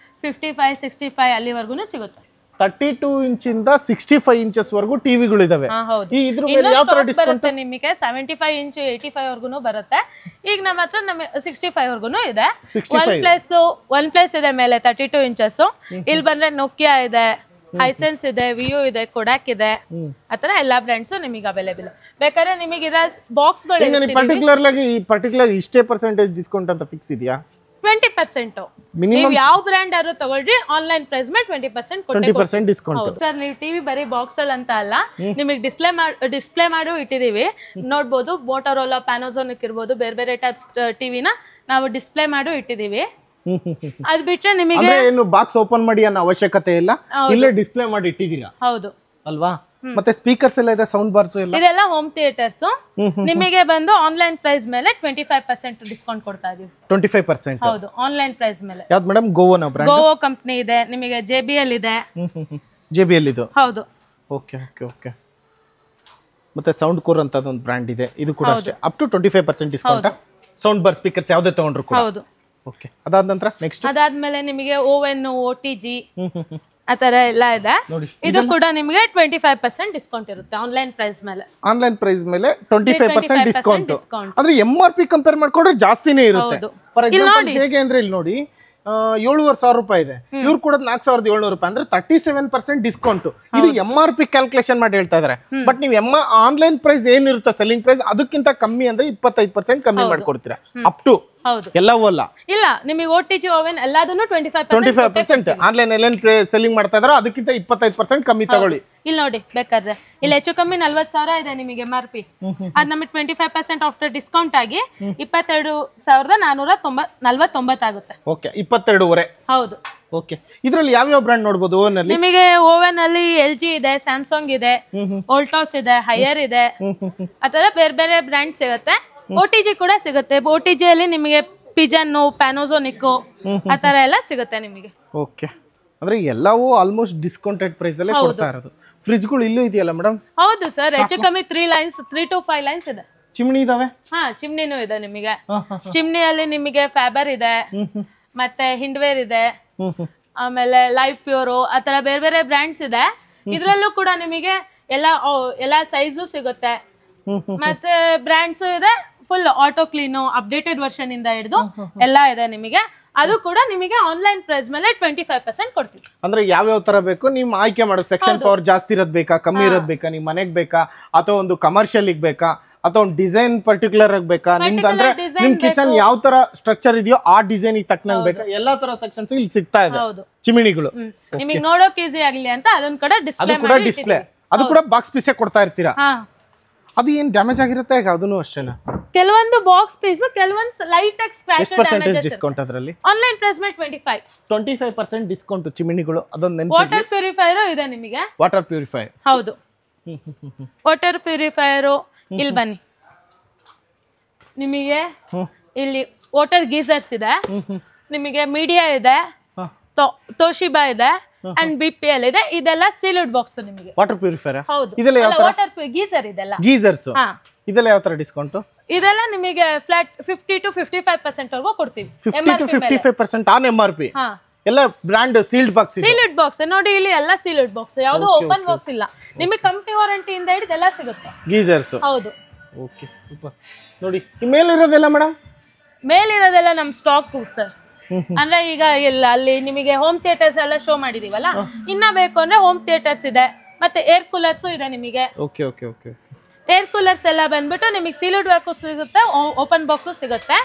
A: 55 65 ಅಲ್ಲಿವರೆಗೂ ಸಿಗುತ್ತೆ.
B: 32 ಇಂಚಿಂದ 65 ಇಂಚಸ್ ವರೆಗೂ ಟಿವಿಗಳು ಇದಾವೆ.
A: ಹೌದು
B: ಈ ಇದ್ರ ಮೇಲೆ ಯಾವ ತರ ಡಿಸ್ಕೌಂಟ್
A: ಬರುತ್ತೆ ನಿಮಗೆ? 75 ಇಂಚ್ 85 ವರ್ಗುನು ಬರುತ್ತೆ. ಈಗ ನಮ್ಮ ಹತ್ರ ನಮಗೆ 65 ವರ್ಗುನು ಇದೆ. OnePlus ಇದೆ ಮೇಲೆ 32 ಇಂಚಸ್. ಇಲ್ಲಿ ಬಂದ್ರೆ ನೋಕಿಯಾ ಇದೆ, ಹೈಸೆನ್ಸ್ ಇದೆ, ವಿಯೋ ಇದೆ, ಕೊಡಾಕ್ ಇದೆ, ಆತರ ಎಲ್ಲಾ ಬ್ರ್ಯಾಂಡ್ಸ್ ನಿಮಗೆ ಅವೈಲೇಬಲ್. ಬೇಕಾದ್ರೆ ನಿಮಗೆ ಇದ ಬಾಕ್ಸ್ ಗಳು
B: ಪರ್ಟಿಕ್ಯುಲರ್ ಇಷ್ಟೇ ಪರ್ಸೆಂಟೇಜ್ ಡಿಸ್ಕೌಂಟ್ ಅಂತ ಫಿಕ್ಸ್ ಇದೆಯಾ?
A: 20%. ನೀವು ಯಾವ ಬ್ರ್ಯಾಂಡ್ ಆದ್ರೂ ತಗೊಳ್ರಿ ಆನ್ಲೈನ್ ಪ್ರೈಸ್ ಮೇಲೆ 20%
B: ಡಿಸ್ಕೌಂಟ್.
A: ಸರ್ ನೀವು ಟಿವಿ ಬರೀ ಬಾಕ್ಸ್ ಅಲ್ಲಿ ಅಂತ ಅಲ್ಲ, ನಿಮಗೆ ಡಿಸ್ಪ್ಲೇ ಮಾಡಿ ಇಟ್ಟಿದೀವಿ ನೋಡ್ಬೋದು. ಮೋಟೋರೋಲಾ, ಪ್ಯಾನಾಸೋನಿಕ್ ಇರ್ಬೋದು, ಬೇರೆ ಬೇರೆ ಟೈಪ್ಸ್ ಟಿವಿನ ನಾವು ಡಿಸ್ಪ್ಲೇ ಮಾಡಿ ಇಟ್ಟಿದೀವಿ. ಅದ್ ಬಿಟ್ರೆ ನಿಮಗೆ
B: ಏನು ಬಾಕ್ಸ್ ಓಪನ್ ಮಾಡಿ ಅನ್ನೋ ಅವಶ್ಯಕತೆ ಇಲ್ಲ, ಇಲ್ಲೇ ಡಿಸ್ಪ್ಲೇ ಮಾಡಿ ಇಟ್ಟಿದ್ದೀರಾ.
A: ಹೌದು
B: ಅಲ್ವಾ? ಮತ್ತೆ ಸ್ಪೀಕರ್ಸ್ ಎಲ್ಲ ಇದೆ, ಸೌಂಡ್ ಬಾರ್ಸ್ ಎಲ್ಲ
A: ಇದೆಲ್ಲ ಹೋಮ್ ಥಿಯೇಟರ್ಸ್. ನಿಮಗೆ ಬಂದು ಆನ್ಲೈನ್ ಪ್ರೈಸ್ ಮೇಲೆ 25% ಡಿಸ್ಕೌಂಟ್ ಕೊಡ್ತಾ ಇದೀವಿ.
B: 25%?
A: ಹೌದು ಆನ್ಲೈನ್ ಪ್ರೈಸ್ ಮೇಲೆ.
B: ಯಾವ್ದು ಮೇಡಮ್? ಗೋವೋನ ಬ್ರ್ಯಾಂಡ್?
A: ಗೋವೋ ಕಂಪನಿ ಇದೆ, ನಿಮಗೆ JBL ಇದೆ.
B: JBL ಇದು?
A: ಹೌದು.
B: Okay okay okay. ಮತ್ತೆ ಸೌಂಡ್ ಕೋರ್ ಅಂತ ಒಂದು ಬ್ರ್ಯಾಂಡ್ ಇದೆ, ಇದು ಕೂಡ ಅಷ್ಟೇ up to 25% discount. Sound bar speakers ಯಾವುದೇ ತಗೊಂಡ್ರು ಕೂಡ?
A: ಹೌದು.
B: ಓಕೆ ಅದಾದ ನಂತರ ನೆಕ್ಸ್ಟ್
A: ಅದಾದ್ಮೇಲೆ ನಿಮಗೆ ಓವೆನ್, OTG ಆತರ ಎಲ್ಲ ಇದೆ. ಇದು ಕೂಡ ನಿಮಗೆ 25% ಡಿಸ್ಕೌಂಟ್ ಇರುತ್ತೆ ಆನ್ಲೈನ್ ಪ್ರೈಸ್ ಮೇಲೆ.
B: ಆನ್ಲೈನ್ ಪ್ರೈಸ್ ಮೇಲೆ 25% ಡಿಸ್ಕೌಂಟ್. ಅಂದ್ರೆ MRP ಕಂಪೇರ್ ಮಾಡ್ಕೊಂಡ್ರೆ ಜಾಸ್ತಿನೇ ಇರುತ್ತೆ. ಫಾರ್ ಎಕ್ಸಾಂಪಲ್ ಹೇಗೆ ಅಂದ್ರೆ ಇಲ್ಲಿ ನೋಡಿ 7,500 ರೂಪಾಯಿ ಇದೆ, ಇವ್ರು ಕೂಡ 4,700 ರೂಪಾಯಿ, ಅಂದ್ರೆ 37% ಡಿಸ್ಕೌಂಟ್. ಇದು MRP ಕ್ಯಾಲ್ಕುಲೇಷನ್ ಮಾಡಿ ಹೇಳ್ತಾ ಇದಾರೆ. ಬಟ್ ನೀವು ಆನ್ಲೈನ್ ಪ್ರೈಸ್ ಏನಿರುತ್ತೋ ಸೆಲ್ಲಿಂಗ್ ಪ್ರೈಸ್ ಅದಕ್ಕಿಂತ ಕಮ್ಮಿ ಅಂದ್ರೆ 25% ಕಮ್ಮಿ ಮಾಡ್ಕೊಡ್ತೀರಾ ಅಪ್ ಟು ಎಲ್ಲವೂ ಅಲ್ಲ.
A: ಇಲ್ಲ ನಿಮಗೆ OTG ಓವೆನ್ ಎಲ್ಲದನ್ನು
B: 25%. ಆನ್ಲೈನ್ ಸೆಲ್ಲಿಂಗ್ ಮಾಡ್ತಾ ಇದಾರೆ ಅದಕ್ಕಿಂತ 25% ಕಮ್ಮಿ ತಗೊಳ್ಳಿ.
A: ಇಲ್ಲಿ ನೋಡಿ ಬೇಕಾದ್ರೆ ಇಲ್ಲಿ ಹೆಚ್ಚು ಕಮ್ಮಿ 40,000 ಇದೆ ನಿಮಗೆ MRP. ಅದ್ ನಮಗೆ 25% ಆಫ್ಟರ್ ಡಿಸ್ಕೌಂಟ್ ಆಗಿ 22,449 ಆಗುತ್ತೆ.
B: ಓಕೆ 22,500.
A: ಹೌದು.
B: ಓಕೆ ಇದ್ರಲ್ಲಿ ಯಾವ ಯಾವ ಬ್ರ್ಯಾಂಡ್ ನೋಡಬಹುದು? ಓವೆನ್ ಅಲ್ಲಿ
A: ನಿಮಗೆ ಓವೆನ್ ಅಲ್ಲಿ LG ಇದೆ, ಸ್ಯಾಮ್ಸಂಗ್ ಇದೆ, ವೋಲ್ಟಾಸ್ ಇದೆ, ಹೈಯರ್ ಇದೆ, ಆತರ ಬೇರೆ ಬೇರೆ ಬ್ರ್ಯಾಂಡ್ ಸಿಗುತ್ತೆ. OTG ಕೂಡ ಸಿಗುತ್ತೆ. OTG ಅಲ್ಲಿ ನಿಮಗೆ ಪಿಜನ್, ಪ್ಯಾನಾಸೋನಿಕ್ ಆತರ ಎಲ್ಲ ಸಿಗುತ್ತೆ ನಿಮಗೆ.
B: ಓಕೆ ಅಂದ್ರೆ ಎಲ್ಲವೂ ಆಲ್ಮೋಸ್ಟ್ ಡಿಸ್ಕೌಂಟೆಡ್ ಪ್ರೈಸ್ ಅಲ್ಲೇ ಕೊಡ್ತಾ ಇರೋದು. ಫ್ರಿಜ್ ಗಳು ಇಲ್ಲೂ ಇದೆಯಲ್ಲ ಮೇಡಮ್?
A: ಹೌದು ಸರ್, ಹೆಚ್ಚು ಕಮ್ಮಿ 3 to 5 ಲೈನ್ಸ್ ಇದೆ.
B: ಚಿಮ್ನಿ ಇದಾವೆ?
A: ಹಾ ಚಿಮ್ನಿನೂ ಇದೆ ನಿಮಗೆ. ಚಿಮ್ನಿಯಲ್ಲಿ ನಿಮಗೆ ಫ್ಯಾಬರ್ ಇದೆ, ಮತ್ತೆ ಹಿಂಡ್ವೇರ್ ಇದೆ, ಆಮೇಲೆ ಲೈವ್ ಪ್ಯೂರೋ ಆತರ ಬೇರೆ ಬೇರೆ ಬ್ರ್ಯಾಂಡ್ಸ್ ಇದೆ. ಇದ್ರಲ್ಲೂ ಕೂಡ ನಿಮಗೆ ಎಲ್ಲ ಸೈಜು ಸಿಗುತ್ತೆ. ಮತ್ತೆ ಬ್ರ್ಯಾಂಡ್ಸ್ ಇದೆ, full auto clean updated version ಇಂದ ಹಿಡಿದು ಎಲ್ಲ ಇದೆ ನಿಮಗೆ. ಅದು ಕೂಡ ನಿಮಗೆ ಆನ್ಲೈನ್ ಪ್ರೈಸ್ ಮೇಲೆ 25% ಕೊಡ್ತೀವಿ.
B: ಅಂದ್ರೆ ಯಾವ ತರ ಬೇಕು ನೀವು ಆಯ್ಕೆ ಮಾಡೋ. ಸೆಕ್ಷನ್ ಪವರ್ ಜಾಸ್ತಿ ಇರೋದ್ ಬೇಕಾ, ಕಮ್ಮಿ ಇರೋದ್ ಬೇಕಾ, ನಿಮ್ ಮನೆಗ್ ಬೇಕಾ, ಅಥವಾ ಒಂದು ಕಮರ್ಷಿಯಲ್ ಬೇಕಾ, ಅಥವಾ ಒಂದು ಡಿಸೈನ್ ಪರ್ಟಿಕ್ಯುಲರ್ ಆಗಿ ಬೇಕಾ, ನಿಮ್ದು ಅಂದ್ರೆ ನಿಮ್ ಕಿಚನ್ ಯಾವ ತರ ಸ್ಟ್ರಕ್ಚರ್ ಇದೆಯೋ ಆ ಡಿಸೈನ್ ತಕ್ಕನಂಗ್ ಬೇಕಾ, ಎಲ್ಲಾ ತರ ಸೆಕ್ಷನ್ಸ್ ಇಲ್ಲಿ ಸಿಗ್ತಾ ಇದೆ ಚಿಮಿಣಿಗಳು.
A: ನಿಮಗೆ ನೋಡೋಕೆ ಈಸಿ ಆಗ್ಲಿ ಅಂತ ಅದನ್ನ ಕೂಡ ಡಿಸ್ಪ್ಲೇ
B: ಅದು ಕೂಡ ಬಾಕ್ಸ್ ಪೀಸೇ ಕೊಡ್ತಾ ಇರ್ತೀರಾ. ಅದು ಏನ್ ಡ್ಯಾಮೇಜ್ ಆಗಿರುತ್ತೆ ಈಗ? ಅದನ್ನು ಅಷ್ಟೇನಾ?
A: ಕೆಲವೊಂದು ಬಾಕ್ಸ್ ಪೀಸ್, ಕೆಲವೊಂದು ಲೈಟ್ ಆಗಿ ಸ್ಕ್ರಾಚ್
B: ಪರ್ಸೆಂಟೇಜ್ ಡಿಸ್ಕೌಂಟ್ ಅದರಲ್ಲಿ?
A: ಆನ್ಲೈನ್ ಪ್ರೈಸ್ ಮೇಲೆ
B: 25% ಡಿಸ್ಕೌಂಟ್ ಚಿಮಿಣಿಗಳು. ಅದೊಂದು ನೆನಪು.
A: ವಾಟರ್ ಪ್ಯೂರಿಫೈಯರ್ ಇದೆ ನಿಮಗೆ.
B: Water purifier?
A: ಹೌದು ವಾಟರ್ ಪ್ಯೂರಿಫೈಯರ್. ಇಲ್ಲಿ ಬನ್ನಿ, ನಿಮಗೆ ಇಲ್ಲಿ ವಾಟರ್ ಗೀಸರ್ಸ್ ಇದೆ, ನಿಮಗೆ ಮೀಡಿಯಾ ಇದೆ, ತೋಶಿಬಾ ಇದೆ ಅಂಡ್ BPL ಇದೆ. ಇದೆಲ್ಲ ಸೀಲ್ಡ್ ಬಾಕ್ಸ್ ನಿಮಗೆ.
B: Water purifier?
A: ಹೌದು.
B: ಇದೆಲ್ಲ ಯಾವ ತರ?
A: ವಾಟರ್ ಗೀಸರ್ ಇದೆಲ್ಲ.
B: ಗೀಸರ್ಸ್ ಇದೆಲ್ಲ ಯಾವ ತರ ಡಿಸ್ಕೌಂಟ್?
A: ಇದೆಲ್ಲ ನಿಮಗೆ ಫ್ಲಾಟ್ 50 to 55% ವರೆಗೂ ಕೊಡ್ತೀವಿ.
B: 50 to 55% ಆನ್ MRP. ಎಲ್ಲ brand sealed box.
A: Sealed box ನೋಡಿ, ಇಲ್ಲಿ ಎಲ್ಲ ಸೀಲ್ಡ್ ಬಾಕ್ಸ್, ಯಾವುದು ಓಪನ್ ಬಾಕ್ಸ್ ಇಲ್ಲ. ನಿಮಗೆ ಕಂಪನಿ ವಾರಂಟಿ ಇಂದ ಹಿಡಿದು ಎಲ್ಲ ಸಿಗುತ್ತೆ.
B: ಗೀಸರ್ಸ್?
A: ಹೌದು.
B: Okay super. ನೋಡಿ ಮೇಲಿರೋದೆಲ್ಲ ಮೇಡಮ್?
A: ಮೇಲಿರೋದೆಲ್ಲ ನಮ್ ಸ್ಟಾಕ್ ಸರ್. ಅಂದ್ರೆ ಈಗ ಇಲ್ಲ ಅಲ್ಲಿ ನಿಮಗೆ ಹೋಮ್ ಥಿಯೇಟರ್ಸ್ ಎಲ್ಲ ಶೋ ಮಾಡಿದೀವಲ್ಲ, ಇನ್ನ ಬೇಕು ಅಂದ್ರೆ ಹೋಮ್ ಥಿಯೇಟರ್ಸ್ ಇದೆ, ಮತ್ತೆ ಏರ್ ಕೂಲರ್ಸ್ ಇದೆ ನಿಮಗೆ.
B: Okay okay okay.
A: Air coolers ಎಲ್ಲ ಬಂದ್ಬಿಟ್ಟು ನಿಮಗೆ ಸೀಲ್ಡ್ ವರ್ಕ್ ಸಿಗುತ್ತೆ, ಓಪನ್ ಬಾಕ್ಸ್ ಸಿಗುತ್ತೆ.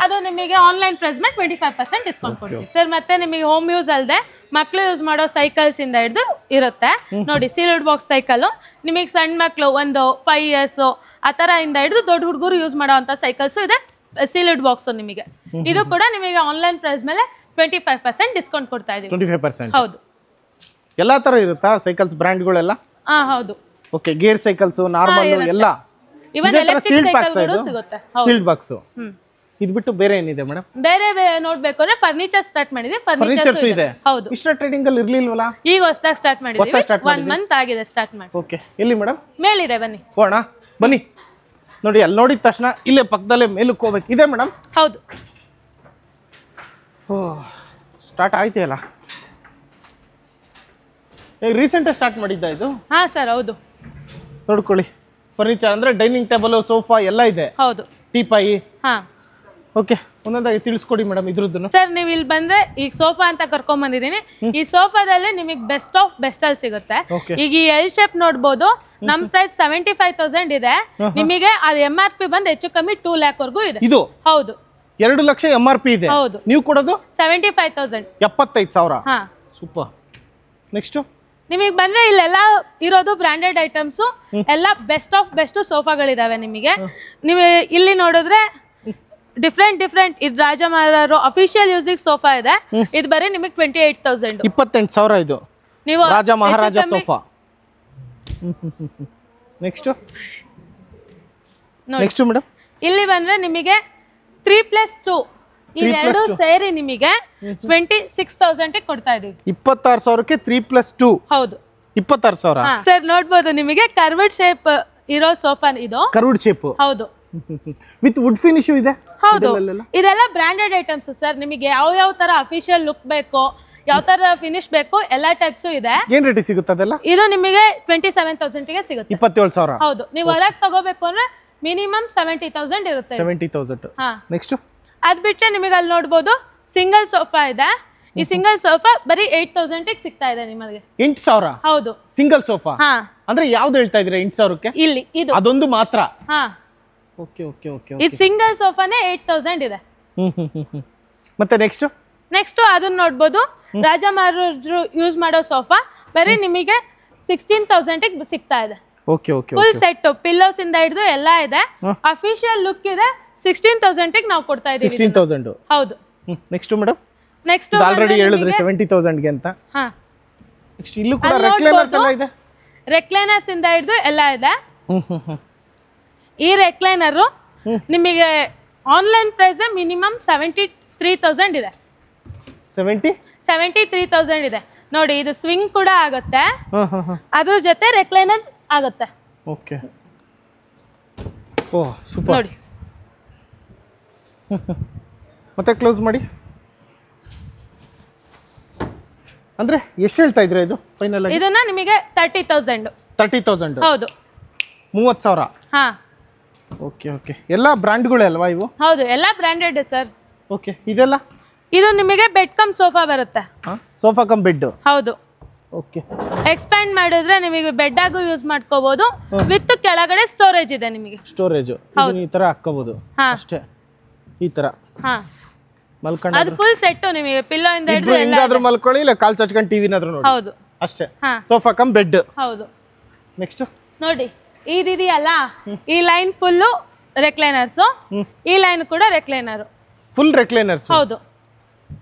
A: ಅದು ನಿಮಗೆ ಆನ್ಲೈನ್ ಪ್ರೈಸ್ ಮೇಲೆ 25% ಡಿಸ್ಕೌಂಟ್ ಕೊಡ್ತೀವಿ ಸರ್. ಮತ್ತೆ ನಿಮಗೆ ಹೋಮ್ ಯೂಸ್ ಅಲ್ಲದೆ ಮಕ್ಳು ಯೂಸ್ ಮಾಡೋ ಸೈಕಲ್ಸ್ ಇಂದ ಹಿಡಿದು ಇರುತ್ತೆ ನೋಡಿ. ಸೀಲ್ಡ್ ಬಾಕ್ಸ್ ಸೈಕಲ್ ನಿಮಗೆ ಸಣ್ಣ ಮಕ್ಳು ಒಂದು 5 years ಆ ತರ ಇಂದ ಹಿಡಿದು ದೊಡ್ಡ ಹುಡುಗರು ಯೂಸ್ ಮಾಡೋ ಅಂತ ಸೈಕಲ್ಸ್ ಇದೆ ಸೀಲ್ಡ್ ಬಾಕ್ಸ್ ನಿಮಗೆ. ಇದು ಕೂಡ ನಿಮಗೆ ಆನ್ಲೈನ್ ಪ್ರೈಸ್ ಮೇಲೆ 25% ಡಿಸ್ಕೌಂಟ್ ಕೊಡ್ತಾ ಇದೀವಿ.
B: 25%?
A: ಹೌದು.
B: ಎಲ್ಲಾ ತರ ಇರುತ್ತಾ ಸೈಕಲ್ಸ್ ಬ್ರ್ಯಾಂಡ್ಗಳೆಲ್ಲ?
A: ಹೌದು.
B: ಓಕೆ, ಗೇರ್ ಸೈಕಲ್ಸ್ ನಾರ್ಮಲ್ ಎಲ್ಲ
A: ಇವನ್ ಎಲೆಕ್ಟ್ರಿಕ್ ಸೈಕಲ್ಗಳು ಸಿಗುತ್ತೆ.
B: Sealed box. ಇದು ಬಿಟ್ಟು ಬೇರೆ ಏನಿದೆ ಮೇಡಮ್?
A: ಬೇರೆ ನೋಡ್ಬೇಕು ಅಂದ್ರೆ ಫರ್ನಿಚರ್ ಸ್ಟಾರ್ಟ್ ಮಾಡಿದ್ವಿ.
B: ಫರ್ನಿಚರ್ಸ್ ಇದೆ.
A: ಹೌದು.
B: ಮಿಸ್ಟರ್ ಟ್ರೇಡಿಂಗ್ ಅಲ್ಲಿ ಇರ್ಲಿಲ್ವಲ್ಲ?
A: ಈಗ ಹೊಸದಾಗಿ ಸ್ಟಾರ್ಟ್ ಮಾಡಿದ್ವಿ. 1 month ಆಗಿದೆ ಸ್ಟಾರ್ಟ್ ಮಾಡಿ.
B: ಓಕೆ, ಎಲ್ಲಿ ಮೇಡಮ್?
A: ಮೇಲಿದೆ, ಬನ್ನಿ
B: ಹೋಗೋಣ ಬನ್ನಿ. ನೋಡಿ, ಅಲ್ಲಿ ನೋಡಿದ ತಕ್ಷಣ ಇಲ್ಲೇ ಪಕ್ಕದಲ್ಲೇ ಮೇಲಕ್ಕೆ ಹೋಗ್ಬೇಕು. ಇದೆ ಮೇಡಮ್?
A: ಹೌದು.
B: ಸ್ಟಾರ್ಟ್ ಆಯ್ತಿಯಲ್ಲ? ರೀಸೆಂಟ್ ಸ್ಟಾರ್ಟ್ ಮಾಡಿದ್ದ ಇದು?
A: ಹಾ ಸರ್, ಹೌದು.
B: ನೋಡ್ಕೊಳ್ಳಿ, ಫರ್ನಿಚರ್ ಅಂದ್ರೆ ಡೈನಿಂಗ್ ಟೇಬಲ್, ಸೋಫಾ ಎಲ್ಲ ಇದೆ.
A: ಹೌದು.
B: ಟೀಪಾಯಿ.
A: ಹಾ.
B: ಓಕೆ, ಒಂದೊಂದಾಗಿ ತಿಳಿಸ್ಕೊಡಿ ಮೇಡಮ್ ಇದ್ರದ್ದು.
A: ಸರ್, ನೀವು ಇಲ್ಲಿ ಬಂದ್ರೆ ಈಗ ಸೋಫಾ ಅಂತ ಕರ್ಕೊಂಡ್ ಬಂದಿದ್ದೀನಿ. ಈ ಸೋಫಾದಲ್ಲಿ ನಿಮಗೆ ಬೆಸ್ಟ್ ಆಫ್ ಬೆಸ್ಟ್ ಅಲ್ಲಿ ಸಿಗುತ್ತೆ. ಈಗ ಈ ಎಲ್ ಶೇಪ್ ನೋಡ್ಬೋದು. ನಮ್ ಪ್ರೈಸ್ 75,000 ಇದೆ. ನಿಮಗೆ ಅದು MRP ಬಂದು ಹೆಚ್ಚು ಕಮ್ಮಿ 2 lakh ವರೆಗೂ ಇದೆ.
B: ಇದು?
A: ಹೌದು.
B: 2 ಲಕ್ಷ MRP ಇದೆ.
A: ಹೌದು.
B: ನೀವು ಕೊಡೋದು
A: 75,000.
B: 75,000.
A: ಹಾ,
B: ಸೂಪರ್. ನೆಕ್ಸ್ಟ್
A: ನಿಮಗೆ ಬಂದ್ರೆ ಇಲ್ಲೆಲ್ಲ ಇರೋದು ಬ್ರಾಂಡೆಡ್ ಐಟಮ್ಸ್ ಎಲ್ಲ ಬೆಸ್ಟ್ ಆಫ್ ಬೆಸ್ಟ್ ಸೋಫಾಗಳಿದಾವೆ. ನಿಮಗೆ ನೀವು ಇಲ್ಲಿ ನೋಡಿದ್ರೆ ಡಿಫ್ರೆಂಟ್ ಇದು ರಾಜ ಮಹಾರಾಜರು ಅಫಿಷಿಯಲ್ ಯೂಸಿಂಗ್ ಸೋಫಾ ಇದೆ. ಇದು ಬರೀ ನಿಮಗೆ 28,000.
B: 28,000 ಇದು ನೀವು ರಾಜ ಮಹಾರಾಜ ಸೋಫಾ. ನೆಕ್ಸ್ಟ್ ಮೇಡಮ್
A: ಇಲ್ಲಿ ಬಂದ್ರೆ ನಿಮಗೆ 3+2 ಇವೆರಡು ಸೇರಿ ನಿಮಗೆ 26,000 ಕೊಡ್ತಾ ಇದೀವಿ.
B: 26,000ಕ್ಕೆ 3+2?
A: ಹೌದು,
B: 26,000.
A: ಸರ್ ನೋಡ್ಬೋದು ನಿಮಗೆ ಕರ್ವ್ಡ್ ಶೇಪ್ ಇರೋ ಸೋಫಾ ಇದು.
B: Curved shape?
A: ಹೌದು.
B: ವಿತ್ ವುಡ್ ಫಿನಿಶ್ ಇದೆ?
A: ಹೌದು. ಇದೆಲ್ಲ ಬ್ರಾಂಡೆಡ್ ಐಟಮ್ಸ್ ಸರ್. ನಿಮಗೆ ಯಾವ ತರ ಅಫಿಷಿಯಲ್ ಲುಕ್ ಬೇಕೋ, ಯಾವ ತರ ಫಿನಿಶ್ ಬೇಕು, ಎಲ್ಲಾ ಟೈಪ್ಸ್ ಇದೆ.
B: ಏನ್ ರೇಟ್ ಸಿಗುತ್ತೆ ಅದೆಲ್ಲ?
A: ಇದು ನಿಮಗೆ 27,000 ಸಿಗುತ್ತೆ.
B: 27,000?
A: ಹೌದು. ನೀವು ಹೊರಗೆ ತಗೋಬೇಕು ಅಂದ್ರೆ ಮಿನಿಮಮ್ 70,000 ಇರುತ್ತೆ.
B: 70,000. ನೆಕ್ಸ್ಟ್
A: ಅದ್ ಬಿಟ್ಟರೆ ನಿಮಗೆ ಅಲ್ಲಿ ನೋಡ್ಬೋದು ಸಿಂಗಲ್ ಸೋಫಾ ಇದೆ. ಈ ಸಿಂಗಲ್ ಸೋಫಾ ಬರೀ 8,000 ಸಿಗ್ತಾ ಇದೆ ನಿಮಗೆ.
B: 8,000?
A: ಹೌದು.
B: Single sofa?
A: ಹಾ.
B: ಅಂದ್ರೆ ಯಾವ್ದು ಹೇಳ್ತಾ ಇದ್ದೀರಾ 8,000ಕ್ಕೆ?
A: ಇಲ್ಲಿ ಇದು
B: ಅದೊಂದು ಮಾತ್ರ?
A: ಹಾ.
B: Okay okay okay.
A: ಇದು ಸಿಂಗಲ್ ಸೋಫಾನೇ 8,000 ಇದೆ.
B: ಮತ್ತೆ ನೆಕ್ಸ್ಟ್
A: ಅದನ್ನ ನೋಡ್ಬೋದು. ರಾಜ ಮಹಾರಾಜರು ಯೂಸ್ ಮಾಡೋ ಸೋಫಾ ಬರೀ ನಿಮಗೆ 16,000 ಸಿಗ್ತಾ ಇದೆ.
B: Okay okay.
A: Full set pillows ಇಂದ ಹಿಡಿದು ಎಲ್ಲ ಇದೆ. ಅಫಿಷಿಯಲ್ ಲುಕ್ ಇದೆ. 16,000 ನಾವು ಕೊಡ್ತಾ ಇದೀವಿ.
B: 16,000? ಹೌದು. Next madam?
A: ನೆಕ್ಸ್ಟ್
B: ಆಲ್ರೆಡಿ ಹೇಳಿದ್ರಿ 70,000ಗೆ ಅಂತ.
A: ಹಾ.
B: ನೆಕ್ಸ್ಟ್ ಇಲ್ಲೂ ಕೂಡ ರೆಕ್ಲೈನರ್ಸ್ ಎಲ್ಲ ಇದೆ.
A: ರೆಕ್ಲೈನರ್ಸ್ ಇಂದ ಹಿಡಿದು ಎಲ್ಲ ಇದೆ. ಈ ರೆಕ್ಲೈನರ್ ನಿಮಗೆ ಆನ್ಲೈನ್ ಪ್ರೈಸ್ ಮಿನಿಮಮ್ 73,000 ಇದೆ. 73,000 ಇದೆ ನೋಡಿ. ಇದು ಸ್ವಿಂಗ್ ಕೂಡ ಆಗುತ್ತೆ, ಅದ್ರ ಜೊತೆ ರೆಕ್ಲೈನರ್ ಆಗುತ್ತೆ.
B: ಓಕೆ. ಓ ಸೂಪರ್
A: ನೋಡಿ.
B: ಮತ್ತೆ ಕ್ಲೋಸ್ ಮಾಡಿ. ಅಂದ್ರೆ ಎಷ್ಟು ಹೇಳ್ತಾ ಇದ್ರೆ ಇದು ಫೈನಲ್ ಆಗಿ?
A: ಇದನ್ನ ನಿಮಗೆ 30,000.
B: 30,000? ಹೌದು. 30,000?
A: ಹಾ.
B: Okay okay. ಎಲ್ಲ ಬ್ರ್ಯಾಂಡ್ಗಳೇ ಅಲ್ವಾ ಇವು?
A: ಹೌದು, ಎಲ್ಲ ಬ್ರಾಂಡೆಡ್ ಸರ್.
B: ಓಕೆ. ಇದೆಲ್ಲ?
A: ಇದು ನಿಮಗೆ ಬೆಡ್ ಕಮ್ ಸೋಫಾ ಬರುತ್ತೆ.
B: Sofa cum bed? ಹೌದು. ಓಕೆ.
A: ಎಕ್ಸ್ಪ್ಯಾಂಡ್ ಮಾಡಿದ್ರೆ ನಿಮಗೆ ಬೆಡ್ ಆಗು ಯೂಸ್ ಮಾಡ್ಕೋಬಹುದು. ವಿತ್ ಕೆಳಗಡೆ ಸ್ಟೋರೇಜ್ ಇದೆ ನಿಮಗೆ.
B: ಸ್ಟೋರೇಜ್ ಈ ತರ ಹಾಕೋಬಹುದು ಅಷ್ಟೇ. ಈ ತರ ಮಲ್ಕೊಂಡು
A: ಅದು ಫುಲ್ ಸೆಟ್ ನಿಮಗೆ ಪಿಲ್ಲೋ ಇಂದ ಹಿಡಿದು ಎಲ್ಲ.
B: ಹಿಂಗಾದ್ರೂ ಮಲ್ಕೊಳ್ಳಿ, ಇಲ್ಲ ಕಾಲ್ ಚಾಚ್ಕೊಂಡು ಟಿವಿನಾದ್ರೂ ನೋಡಿ.
A: ಹೌದು
B: ಅಷ್ಟೇ. Sofa cum bed.
A: ಹೌದು.
B: ನೆಕ್ಸ್ಟ್
A: ನೋಡಿ, ಇದೆಯಲ್ಲ ಈ ಲೈನ್ ಫುಲ್ ರೆಕ್ಲೈನರ್ಸ್, ಈ ಲೈನ್ ಕೂಡ ರೆಕ್ಲೈನರ್.
B: ಫುಲ್ ರೆಕ್ಲೈನರ್ಸ್? ಹೌದು.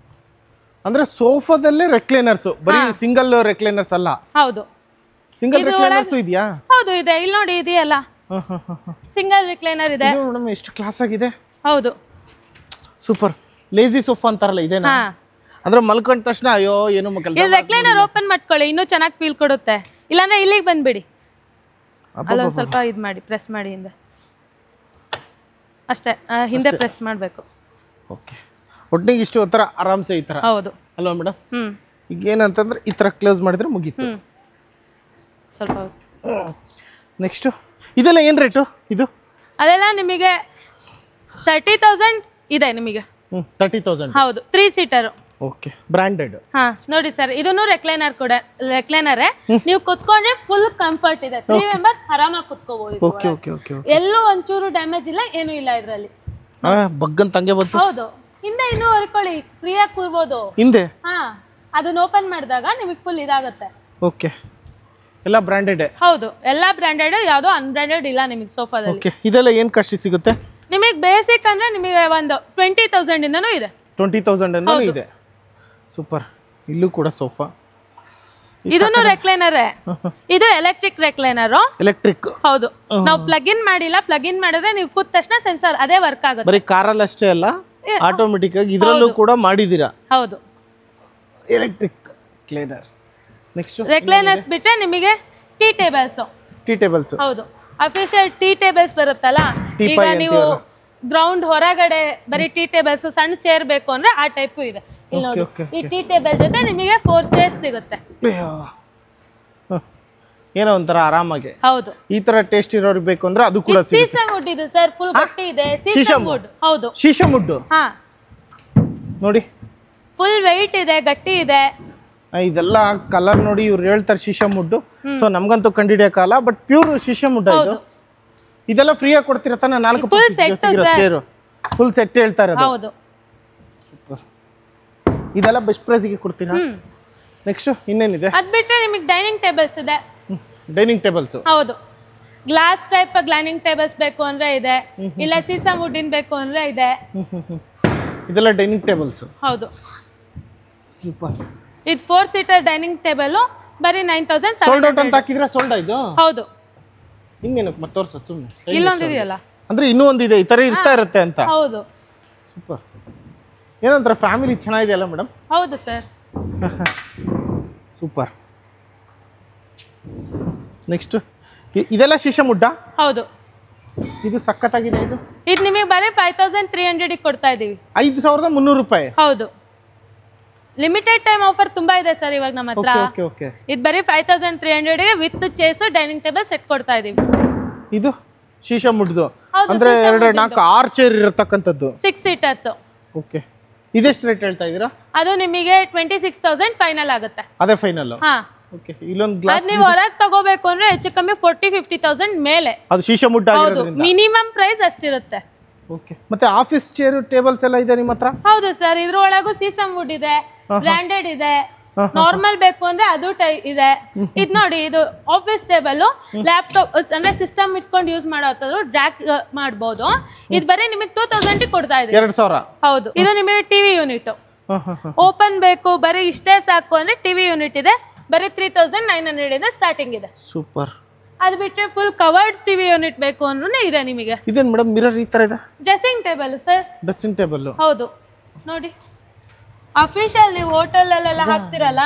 B: ಅಂದ್ರೆ ಸೋಫಾದಲ್ಲೇ ರೆಕ್ಲೈನರ್ಸ್, ಬರೀ ಸಿಂಗಲ್ ರೆಕ್ಲೈನರ್ಸ್ ಅಲ್ಲ? ಹೌದು. ಸಿಂಗಲ್ ರೆಕ್ಲೈನರ್ಸ್ ಇದೆಯಾ?
A: ಹೌದು ಇದೆ. ಇಲ್ಲಿ ನೋಡಿ, ಇದೆಯಲ್ಲ ಸಿಂಗಲ್ ರೆಕ್ಲೈನರ್ ಇದೆ.
B: ಮೇಡಮ್ ಎಷ್ಟು ಕ್ಲಾಸ್ ಆಗಿದೆ.
A: ಹೌದು.
B: ಸೂಪರ್. ಲೇಜಿ ಸೋಫಾ ಅಂತಾರಲ್ಲ ಇದೇನಾ? ಅಂದ್ರೆ ಮಲ್ಕೊಂಡ ತಕ್ಷಣ ಅಯ್ಯೋ ಏನು
A: ಇದು ರೆಕ್ಲೈನರ್ ಓಪನ್ ಮಾಡ್ಕೊಳ್ಳಿ, ಇನ್ನೂ ಚೆನ್ನಾಗಿ ಫೀಲ್ ಕೊಡುತ್ತೆ. ಇಲ್ಲಾಂದ್ರೆ ಇಲ್ಲಿಗೆ ಬಂದ್ಬಿಡಿ, ಅಲ್ಲೊಂದು ಸ್ವಲ್ಪ ಇದು ಮಾಡಿ, ಪ್ರೆಸ್ ಮಾಡಿ ಹಿಂದೆ ಅಷ್ಟೇ. ಹಿಂದೆ ಪ್ರೆಸ್ ಮಾಡಬೇಕು.
B: ಓಕೆ. ಒಟ್ಟಿಗೆ ಇಷ್ಟು ಹತ್ರ ಆರಾಮ್ಸೆ ಈ ತರ? ಹೌದು. ಅಲ್ವಾ ಮೇಡಮ್? ಈಗ ಏನಂತಂದ್ರೆ ಈ ತರ ಕ್ಲೋಸ್ ಮಾಡಿದ್ರೆ ಮುಗೀತು.
A: ಸ್ವಲ್ಪ.
B: ನೆಕ್ಸ್ಟ್ ಇದೆಲ್ಲ ಏನು ರೇಟು? ಇದು
A: ಅದೆಲ್ಲ ನಿಮಗೆ 30,000 ಇದೆ ನಿಮಗೆ.
B: 30,000?
A: ಹೌದು. 3 ಸೀಟರ್.
B: Okay branded.
A: ಹಾ ನೋಡಿ ಸರ್, ಇದನ್ನು ರೆಕ್ಲೈನರ್ ಕೂಡ ರೆಕ್ಲೈನರೇ. ನೀವು ಕುತ್ಕೊಂಡ್ರೆ ಫುಲ್ ಕಂಫರ್ಟ್ ಇದೆ. 3 ಮೆಂಬರ್ಸ್ ಆರಾಮಾಗಿ ಕುತ್ಕೋಬಹುದು.
B: Okay okay okay.
A: ಎಲ್ಲೂ ಒಂಚೂರು ಡ್ಯಾಮೇಜ್ ಇಲ್ಲ, ಏನು ಇಲ್ಲ ಇದರಲ್ಲಿ.
B: ಬಗ್ಗನ್ ತಂಗೆ ಬಂತು.
A: ಹೌದು, ಹಿಂದೆ ಇನ್ನೂ ಹೊರ್ಕೊಳ್ಳಿ, ಫ್ರೀಯಾಗಿ ಕೂರ್ಬೋದು
B: ಹಿಂದೆ.
A: ಹಾ, ಅದನ್ನ ಓಪನ್ ಮಾಡಿದಾಗ ನಿಮಗೆ ಫುಲ್ ಇದಾಗುತ್ತೆ.
B: ಓಕೆ, ಎಲ್ಲ ಬ್ರಾಂಡೆಡ್.
A: ಹೌದು, ಎಲ್ಲಾ ಬ್ರಾಂಡೆಡ್, ಯಾವ್ದೋ ಅನ್ಬ್ರಾಂಡೆಡ್ ಇಲ್ಲ ನಿಮಗೆ ಸೋಫಾದಲ್ಲಿ.
B: ಓಕೆ, ಇದೆಲ್ಲ ಏನು ಕಾಸ್ಟ್ ಸಿಗುತ್ತೆ?
A: ನಿಮಗೆ ಬೇಸಿಕ್ ಅಂದ್ರೆ ನಿಮಗೆ ಒಂದು 20,000 ಇಂದನೂ ಇದೆ.
B: 20,000 ಇಂದನೂ ಇದೆ. ಸೂಪರ್. ಇಲ್ಲೂ ಕೂಡ ಸೋಫಾ.
A: ಇದನ್ನು ರೆಕ್ಲೈನರ್. ಇದು ಎಲೆಕ್ಟ್ರಿಕ್ ರೆಕ್ಲೈನರ್.
B: ಎಲೆಕ್ಟ್ರಿಕ್.
A: ಹೌದು, ನಾವು ಪ್ಲಗ್ ಇನ್ ಮಾಡಿಲ್ಲ. ಪ್ಲಗ್ ಇನ್ ಮಾಡಿದ್ರೆ ನೀವು ಕೂತ ತಕ್ಷಣ ಸೆನ್ಸರ್ ಅದೇ ವರ್ಕ್ ಆಗುತ್ತೆ.
B: ಬರೀ ಕಾರಲ್ಲಿ ಅಷ್ಟೇ ಅಲ್ಲ, ಆಟೋಮೆಟಿಕ್ ಆಗಿ ಇದರಲ್ಲೂ ಕೂಡ ಮಾಡಿದೀರಾ.
A: ಹೌದು,
B: ಎಲೆಕ್ಟ್ರಿಕ್ ರೆಕ್ಲೈನರ್. ನೆಕ್ಸ್ಟ್
A: ರೆಕ್ಲೈನರ್ಸ್ ಬಿಟ್ರೆ ನಿಮಗೆ ಟೀ ಟೇಬಲ್ಸ್.
B: Tea tables.
A: ಹೌದು, ಅಫಿಷಿಯಲ್ ಟೀ ಟೇಬಲ್ಸ್ ಬರುತ್ತಲ್ಲ. ಈಗ ನೀವು ಗ್ರೌಂಡ್ ಹೊರಗಡೆ ಬರೀ ಟೀ ಟೇಬಲ್ಸ್, ಸಣ್ಣ ಚೇರ್ ಬೇಕು ಅಂದ್ರೆ ಆ ಟೈಪ್ ಇದೆ. ಇಲ್ಲಿ ನೋಡಿ, ಈ ಟೀ ಟೇಬಲ್ ಜೊತೆ ನಿಮಗೆ 4 ಚೇರ್ಸ್ ಸಿಗುತ್ತೆ.
B: ಏನೋ ಒಂಥರ ಆರಾಮಾಗಿ.
A: ಹೌದು,
B: ಈ ತರ ಟೇಸ್ಟ್ ಇರೋರಿಗೆ ಬೇಕು ಅಂದ್ರೆ ಅದು ಕೂಡ ಸಿಗುತ್ತೆ.
A: ಸೀಸಮ್ ವುಡ್ ಇದೆ ಸರ್, ಫುಲ್ ಗಟ್ಟಿ ಇದೆ. ಸೀಸಮ್ ವುಡ್. ಹೌದು,
B: ಶೀಶಮ್ ವುಡ್.
A: ಹಾ
B: ನೋಡಿ,
A: ಫುಲ್ ವೆಯ್ಟ್ ಇದೆ, ಗಟ್ಟಿ ಇದೆ.
B: ಇದೆಲ್ಲ ಕಲರ್ ನೋಡಿ ಇವ್ರು ಹೇಳ್ತಾರೆ ಶೀಶಮ್ ವುಡ್. ಸೊ ನಮ್ಗಂತೂ ಕಂಡಿಡಿಯಕ್ಕಾಗಲ್ಲ, ಬಟ್ ಪ್ಯೂರ್ ಶೀಶಮ್ ವುಡ್ ಇದು. ಇದೆಲ್ಲ ಫ್ರೀ ಆಗಿ ಕೊಡ್ತೀರಾ ತಾನೆ? 4 ಚೇರು ಫುಲ್ ಸೆಟ್ ಹೇಳ್ತಾ ಇರೋದು.
A: ಹೌದು,
B: ಇದೆಲ್ಲ ಬೆಸ್ಟ್ ಪ್ರೈಸ್ಗೆ ಕೊಡ್ತೀರಾ? ನೆಕ್ಸ್ಟ್ ಇನ್ನೇನಿದೆ?
A: ಅದ್ ಬಿಟ್ರೆ ನಿಮಗೆ ಡೈನಿಂಗ್ ಟೇಬಲ್ಸ್ ಇದೆ.
B: Dining tables.
A: ಹೌದು, ಗ್ಲಾಸ್ ಟೈಪ್ ಡೈನಿಂಗ್ ಟೇಬಲ್ಸ್ ಬೇಕು ಅಂದ್ರೆ ಇದೆ, ಇಲ್ಲ ಸೀಸಮ್ ವುಡ್ ಇನ್ ಬೇಕು ಅಂದ್ರೆ ಇದೆ.
B: ಇದೆಲ್ಲ ಡೈನಿಂಗ್ ಟೇಬಲ್ಸ್.
A: ಹೌದು,
B: ಸೂಪರ್.
A: ಇದು 4 ಸೀಟರ್ ಡೈನಿಂಗ್ ಟೇಬಲ್ ಬರೀ 9,700.
B: ಸೋಲ್ಡ್ ಔಟ್ ಅಂತ ಹಾಕಿದ್ರೆ ಸೋಲ್ಡ್ ಇದು.
A: ಹೌದು,
B: ಇನ್ನೇನಕ್ಕೆ ಮತ್ತೆ ತೋರ್ಸೋದು ಸುಮ್ಮನೆ.
A: ಇಲ್ಲೊಂದಿದೆಯಲ್ಲ,
B: ಅಂದ್ರೆ ಇನ್ನೂ ಒಂದಿದೆ, ಈ ತರ ಇರ್ತಾ ಇರುತ್ತೆ ಅಂತ.
A: ಹೌದು,
B: ಸೂಪರ್. ಏನಂತಾರೆ, ಫ್ಯಾಮಿಲಿ ಚೆನ್ನಾಗಿದೆ ಅಲ್ಲ ಮೇಡಮ್?
A: ಹೌದು ಸರ್.
B: ಸೂಪರ್. ನೆಕ್ಸ್ಟ್ ಇದೆಲ್ಲ ಶೀಶಮ್ ವುಡ್ಡಾ?
A: ಹೌದು,
B: ಇದು ಸಖತ್ತಾಗಿದೆ. ಇದು
A: ನಿಮಗೆ ಬರೀ 5,300 ಕೊಡ್ತಾ ಇದೀವಿ.
B: 5,300 ರೂಪಾಯಿ.
A: ಹೌದು, ಲಿಮಿಟೆಡ್ ಟೈಮ್ ಆಫರ್ ತುಂಬಾ ಇದೆ ಸರ್ ಇವಾಗ ನಮ್ಮ ಹತ್ರ. ಇದು ಬರೀ 5,300 with chairs dining table set ಕೊಡ್ತಾ ಇದೀವಿ.
B: ಇದು ಶೀಶಮ್ ವುಡ್ದು ಅಂದ್ರೆ 2 4 6 ಚೇರ್ ಇರತಕ್ಕಂತದ್ದು.
A: 6 ಸೀಟರ್ಸ್.
B: ಓಕೆ, ಇದೆಷ್ಟು ರೇಟ್ ಹೇಳ್ತಾ ಇದೀರಾ?
A: ಅದು ನಿಮಗೆ 26,000 ಫೈನಲ್ ಆಗುತ್ತೆ.
B: ಅದೇ ಫೈನಲ್?
A: ಹಾ.
B: ಓಕೆ, ಇಲ್ಲೊಂದು ಗ್ಲಾಸ್
A: ನೀವು ಹೊರಗೆ ತಗೋಬೇಕು ಅಂದ್ರೆ ಹೆಚ್ಚು ಕಮ್ಮಿ 40,000-50,000 ಮೇಲೆ.
B: ಅದು ಶೀಶಮ್ ವುಡ್ ಆಗಿರೋದ್ರಿಂದ
A: ಮಿನಿಮಮ್ ಪ್ರೈಸ್ ಅಷ್ಟಿರುತ್ತೆ.
B: ಓಕೆ, ಮತ್ತೆ ಆಫೀಸ್ ಚೇರ್ ಟೇಬಲ್ಸ್ ಎಲ್ಲ ಇದೆ ನಿಮ್ಮ ಹತ್ರ?
A: ಹೌದು ಸರ್, ಇದ್ರೊಳಗೂ ಸೀಸಮ್ ವುಡ್ ಇದೆ, ಬ್ರಾಂಡೆಡ್ ಇದೆ. ನಾರ್ಮಲ್ ಬೇಕು ಅಂದ್ರೆ ಅದು ಇದೆ. ಇದು ನೋಡಿ, ಇದು ಆಫೀಸ್ ಟೇಬಲ್, ಲ್ಯಾಪ್ಟಾಪ್ ಅಂದ್ರೆ ಸಿಸ್ಟಮ್ ಇಟ್ಕೊಂಡು ಯೂಸ್ ಮಾಡೋದು, ಡ್ರ್ಯಾಗ್ ಮಾಡಬಹುದು. ಇದು ಬರೀ ನಿಮಗೆ 2,000 ಕೊಡ್ತಾ ಇದೆ.
B: 2,000.
A: ಹೌದು, ಇದು ನಿಮಗೆ ಟಿವಿ ಯೂನಿಟ್ ಓಪನ್ ಬೇಕು, ಬರೀ ಇಷ್ಟೇ ಸಾಕು ಅಂದ್ರೆ ಟಿವಿ ಯೂನಿಟ್ ಇದೆ, ಬರೀ 3,900 ಇಂದ ಸ್ಟಾರ್ಟಿಂಗ್ ಇದೆ.
B: ಸೂಪರ್.
A: ಅದು ಬಿಟ್ಟರೆ ಫುಲ್ ಕವರ್ಡ್ ಟಿವಿ ಯೂನಿಟ್ ಬೇಕು ಅಂದ್ರೂ ಇದೆ ನಿಮಗೆ.
B: ಇದೇನು ಮೇಡಮ್, ಮಿರರ್ ಈ ತರ ಇದೆ?
A: Dressing table sir.
B: Dressing table.
A: ಹೌದು, ನೋಡಿ ಅಫಿಷಿಯಲ್ ನೀವು ಹೋಟೆಲ್ ಅಲ್ಲೆಲ್ಲ ಹಾಕ್ತಿರಲ್ಲ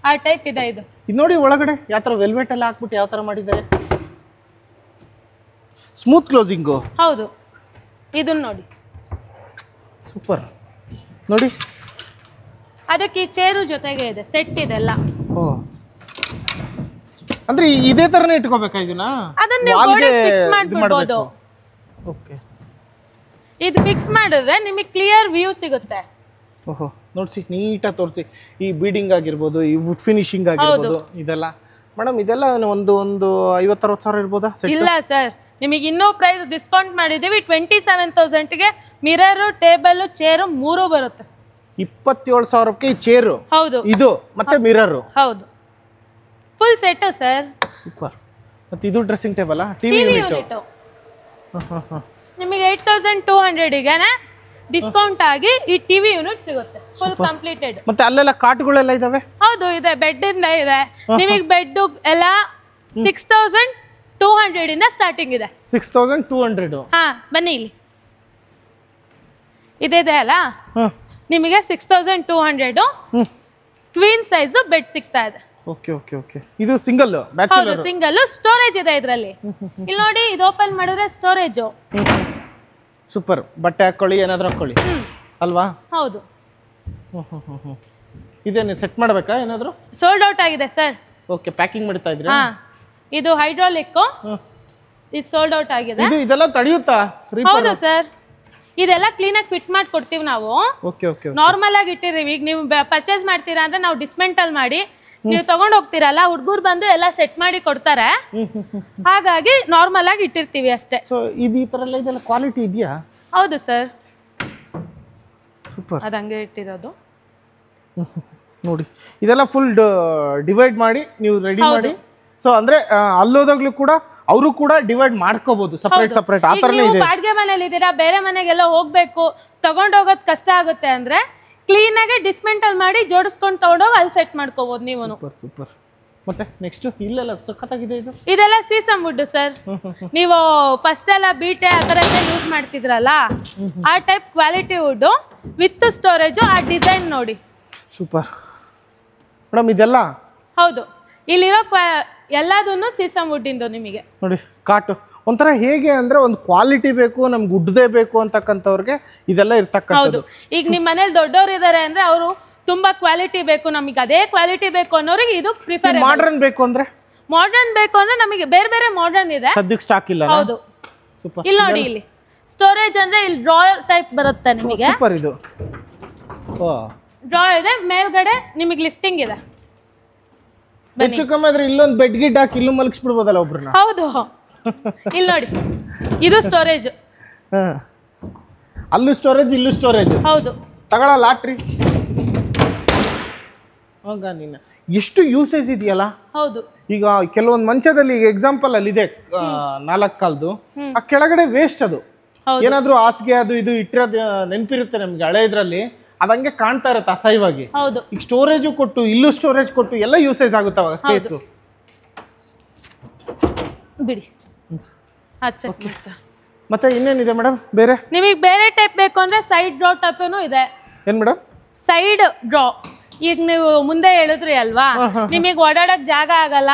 A: ಆ ಟೈಪ್ ಇದೆ ಇದು.
B: ಇದು ನೋಡಿ ಒಳಗಡೆ ಯಾವ ತರ ವೆಲ್ವೆಟ್ ಎಲ್ಲ ಹಾಕ್ಬಿಟ್ಟು ಯಾವ ತರ ಮಾಡಿದ್ದಾರೆ. Smooth closing.
A: ಹೌದು, ಇದನ್ನ ನೋಡಿ.
B: ಸೂಪರ್. ನೋಡಿ,
A: ಅದಕ್ಕೆ ಈ ಚೇರು ಜೊತೆಗೆ ಇದೆ, ಸೆಟ್ ಇದೆಲ್ಲ.
B: ಓ, ಅಂದ್ರೆ ಇದೇ ತರನೇ ಇಟ್ಕೋಬೇಕಾ ಇದನ್ನ?
A: ಅದನ್ನ ನೀವು ಗೋಡೆಗೆ ಫಿಕ್ಸ್ ಮಾಡ್ಬಿಡಬಹುದು.
B: ಓಕೆ,
A: ಇದು ಫಿಕ್ಸ್ ಮಾಡಿದ್ರೆ ನಿಮಗೆ ಕ್ಲಿಯರ್ ವ್ಯೂ ಸಿಗುತ್ತೆ.
B: ಓಹೋ, ನೋಡ್ಸಿ ನೀಟಾಗಿ ತೋರಿಸಿ. ಈ ಬೀಡಿಂಗ್ ಆಗಿರ್ಬೋದು, ಈ ವುಡ್ ಫಿನಿಶಿಂಗ್ ಆಗಿರ್ಬೋದು, ಇದೆಲ್ಲ ಮೇಡಮ್ ಇದೆಲ್ಲ ಒಂದು 50-60 ಸಾವಿರ ಇರ್ಬೋದಾ?
A: ಇಲ್ಲ ಸರ್, ನಿಮಗೆ ಇನ್ನೂ ಪ್ರೈಸ್ ಡಿಸ್ಕೌಂಟ್ ಮಾಡಿದ್ದೀವಿ. 27,000ಗೆ ಮಿರರ್, ಟೇಬಲ್, ಚೇರು 3 ಬರುತ್ತೆ.
B: 27,000ಕ್ಕೆ ಈ ಚೇರು.
A: ಹೌದು,
B: ಇದು ಮತ್ತೆ ಮಿರರ್.
A: ಹೌದು, ಫುಲ್ ಸೆಟ್ ಸರ್.
B: ಸೂಪರ್. ಮತ್ತೆ ಇದು ಡ್ರೆಸ್ಸಿಂಗ್ ಟೇಬಲ್, ಟಿವಿ ಯೂನಿಟ್
A: ನಿಮಗೆ 8,200ಗೆ ಡಿಸ್ಕೌಂಟ್ ಆಗಿ ಈ ಟಿವಿ ಯೂನಿಟ್ ಸಿಗುತ್ತೆ, ಫುಲ್ ಕಂಪ್ಲೀಟೆಡ್.
B: ಮತ್ತೆ ಅಲ್ಲೆಲ್ಲ ಕಾಟ್ಗಳೆಲ್ಲ ಇದಾವೆ?
A: ಹೌದು, ಇದೆ. ಬೆಡ್ ಇಂದ ಇದೆ ನಿಮಗೆ. ಬೆಡ್ ಎಲ್ಲ 6,200 ಇಂದ ಸ್ಟಾರ್ಟಿಂಗ್ ಇದೆ.
B: 6,200.
A: ಹಾ, ಬನ್ನಿ ಇಲ್ಲಿ ಇದೆ ಅಲ್ಲ, ನಿಮಗೆ 6,200 ಕ್ವೀನ್ ಸೈಜ್ ಬೆಡ್ ಸಿಗ್ತಾ ಇದೆ.
B: Okay okay okay. ಇದು ಸಿಂಗಲ್ ಬ್ಯಾಚುಲರ್?
A: ಹೌದು, ಸಿಂಗಲ್. ಸ್ಟೋರೇಜ್ ಇದೆ ಇದರಲ್ಲಿ. ಇಲ್ಲಿ ನೋಡಿ, ಇದು ಓಪನ್ ಮಾಡಿದ್ರೆ ಸ್ಟೋರೇಜ್.
B: ಸೂಪರ್. ಬಟ್ಟೆ ಹಾಕೊಳ್ಳಿ, ಏನಾದ್ರೂ ಹಾಕೊಳ್ಳಿ ಅಲ್ವಾ?
A: ಹೌದು.
B: ಇದೇನು ಸೆಟ್ ಮಾಡಬೇಕಾ ಏನಾದರೂ?
A: ಸೋಲ್ಡ್ ಔಟ್ ಆಗಿದೆ ಸರ್.
B: ಓಕೆ, ಪ್ಯಾಕಿಂಗ್ ಮಾಡ್ತಾ ಇದ್ರಿ?
A: ಹಾ, ಇದು ಹೈಡ್ರಾಲಿಕ್. ಇದು ಸೋಲ್ಡ್ ಔಟ್ ಆಗಿದೆ.
B: ಇದೆಲ್ಲ ತಡೆಯುತ್ತಾ?
A: ಹೌದು ಸರ್, ಇದೆಲ್ಲ ಕ್ಲೀನಾಗಿ ಫಿಟ್ ಮಾಡಿ ಕೊಡ್ತೀವಿ ನಾವು.
B: ಓಕೆ ಓಕೆ
A: ನಾರ್ಮಲ್ ಆಗಿ ಇಟ್ಟಿದ್ದೀವಿ. ಈಗ ನೀವು ಪರ್ಚೇಸ್ ಮಾಡ್ತೀರಾ ಅಂದ್ರೆ ನಾವು ಡಿಸ್ಮೆಂಟಲ್ ಮಾಡಿ ನೀವು ತಗೊಂಡ್ ಹೋಗ್ತೀರಲ್ಲ, ಹುಡುಗರು ಬಂದು ಎಲ್ಲ ಸೆಟ್ ಮಾಡಿ ಕೊಡ್ತಾರೆ. ಹಾಗಾಗಿ ನಾರ್ಮಲ್ ಆಗಿ ಇಟ್ಟಿರ್ತೀವಿ ಅಷ್ಟೇ.
B: ಸೊ ಇದು ಈ ತರ ಎಲ್ಲ ಇದೆಲ್ಲ ಕ್ವಾಲಿಟಿ ಇದೆಯಾ?
A: ಹೌದು ಸರ್,
B: ಸೂಪರ್.
A: ಅದು ಹಂಗೆ ಇಟ್ಟಿರೋದು
B: ನೋಡಿ, ಇದೆಲ್ಲ ಫುಲ್ ಡಿವೈಡ್ ಮಾಡಿ ನೀವು ರೆಡಿ ಮಾಡಿ. ಸೊ ಅಂದ್ರೆ ಅಲ್ಲೋದಾಗ್ಲೂ ಕೂಡ ಅವರು ಕೂಡ ಡಿವೈಡ್ ಮಾಡ್ಕೋಬಹುದು ಸಪರೇಟ್ ಸಪರೇಟ್. ಆ ತರನೇ ಇದೆ.
A: ಬಾಡಿಗೆ ಮನೇಲಿ ಇದ್ದೀರಾ, ಬೇರೆ ಮನೆಗೆಲ್ಲ ಹೋಗ್ಬೇಕು, ತಗೊಂಡೋಗೋದು ಕಷ್ಟ ಆಗುತ್ತೆ ಅಂದ್ರೆ ಕ್ಲೀನ್ ಆಗಿ ಡಿಸ್ಮೆಂಟಲ್ ಮಾಡಿ ಜೋಡಿಸ್ಕೊಂಡು ತಗೊಂಡೋಗಿ ಅಲ್ಲಿ ಸೆಟ್ ಮಾಡ್ಕೋಬಹುದು ನೀವು.
B: Super super. ಮತ್ತೆ ನೆಕ್ಸ್ಟ್ ಇಲ್ಲೆಲ್ಲ ಸಖತ್ತಾಗಿದೆ ಇದು.
A: ಇದೆಲ್ಲ ಸೀಸಮ್ ವುಡ್ ಸರ್. ನೀವು ಫಸ್ಟ್ ಎಲ್ಲ ಬೀಟೆ ಆ ಥರ ಯೂಸ್ ಮಾಡ್ತಿದ್ರಲ್ಲ, ಆ type quality wood with storage. ಆ ಡಿಸೈನ್ ನೋಡಿ.
B: Super madam. ಇದೆಲ್ಲ
A: ಹೌದು, ಇಲ್ಲಿರೋ ಎಲ್ಲದನ್ನು ಸೀಸಮ್ ವುಡ್ ಇಂದು ನಿಮಗೆ.
B: ನೋಡಿ ಕಾಟು ಒಂಥರ ಹೇಗೆ ಅಂದ್ರೆ ಒಂದು ಕ್ವಾಲಿಟಿ ಬೇಕು, ನಮ್ಗೆ ಉಡ್ದೇ ಬೇಕು ಅಂತಕ್ಕಂಥವ್ರಿಗೆ ಇದೆಲ್ಲ ಇರ್ತಕ್ಕಂಥದ್ದು.
A: ಈಗ ನಿಮ್ಮ ಮನೇಲಿ ದೊಡ್ಡವ್ರು ಇದಾರೆ ಅಂದ್ರೆ ಅವರು ತುಂಬಾ ಕ್ವಾಲಿಟಿ ಬೇಕು, ನಮಗೆ ಅದೇ ಕ್ವಾಲಿಟಿ ಬೇಕು ಅನ್ನೋರಿಗೆ ಇದು ಪ್ರಿಫರ್.
B: ಮಾಡ್ರನ್ ಬೇಕು ಅಂದ್ರೆ
A: ನಮಗೆ ಬೇರೆ ಬೇರೆ ಮಾಡರ್ನ್ ಇದೆ,
B: ಸದ್ಯಕ್ಕೆ ಸ್ಟಾಕ್ ಇಲ್ಲ.
A: ಹೌದು.
B: ಸೂಪರ್.
A: ಇಲ್ಲಿ ನೋಡಿ, ಇಲ್ಲಿ ಸ್ಟೋರೇಜ್ ಅಂದ್ರೆ ಇಲ್ಲಿ ಡ್ರಾಯರ್ ಟೈಪ್ ಬರುತ್ತೆ ನಿಮಗೆ.
B: ಸೂಪರ್. ಇದು
A: ಡ್ರಾ ಇದೆ, ಮೇಲ್ಗಡೆ ನಿಮಗೆ ಲಿಫ್ಟಿಂಗ್ ಇದೆ.
B: ಹೆಚ್ಚು ಕಮ್ಮಿ ಆದ್ರೆ ಇಲ್ಲೊಂದು ಬೆಡ್ ಗಿಡ್ ಹಾಕಿ ಇಲ್ಲೂ ಮಲಗಿಸ್ಬಿಡ್ಬೋದಲ್ಲ ಒಬ್ರನ್ನ.
A: ಹೌದು, ಇಲ್ಲಿ ನೋಡಿ, ಇದು ಸ್ಟೋರೇಜ್.
B: ಅಲ್ಲೂ ಸ್ಟೋರೇಜ್, ಇಲ್ಲೂ ಸ್ಟೋರೇಜ್.
A: ಹೌದು,
B: ತಗೊಳ ಲಾಟ್ರಿ. ಆಗ ನೀನು ಎಷ್ಟು ಯೂಸೇಜ್ ಇದೆಯಲ್ಲ.
A: ಹೌದು.
B: ಈಗ ಕೆಲವೊಂದು ಮಂಚದಲ್ಲಿ ಈಗ ಎಕ್ಸಾಂಪಲ್ ಅಲ್ಲಿ ಇದೆ 4 ಕಾಲ್ದು, ಆ ಕೆಳಗಡೆ ವೇಸ್ಟ್ ಅದು. ಏನಾದ್ರೂ ಹಾಸಿಗೆ ಅದು ಇದು ಇಟ್ಟಿರೋದು ನೆನಪಿರುತ್ತೆ ನಮ್ಗೆ ಹಳೆ ಇದ್ರಲ್ಲಿ, ಅದಂಗೆ ಕಾಣ್ತಾ ಇರುತ್ತೆ ಅಸಹ್ಯವಾಗಿ.
A: ಹೌದು.
B: ಈಗ ಸ್ಟೋರೇಜು ಕೊಟ್ಟು ಇಲ್ಲೂ ಸ್ಟೋರೇಜ್ ಕೊಟ್ಟು ಎಲ್ಲ ಯೂಸೇಜ್ ಆಗುತ್ತೆ ಅವಾಗ ಸ್ಪೇಸ್.
A: ಬಿಡಿ.
B: ಮತ್ತೆ ಇನ್ನೇನಿದೆ ಮೇಡಮ್ ಬೇರೆ?
A: ನಿಮಗೆ ಬೇರೆ ಟೈಪ್ ಬೇಕು ಅಂದ್ರೆ ಸೈಡ್ ಡ್ರಾ ಟೈಪನು ಇದೆ.
B: ಏನ್ ಮೇಡಮ್?
A: Side draw. ಈಗ ನೀವು ಮುಂದೆ ಹೇಳಿದ್ರಿ ಅಲ್ವಾ, ನಿಮಗೆ ಓಡಾಡಕ್ ಜಾಗ ಆಗಲ್ಲ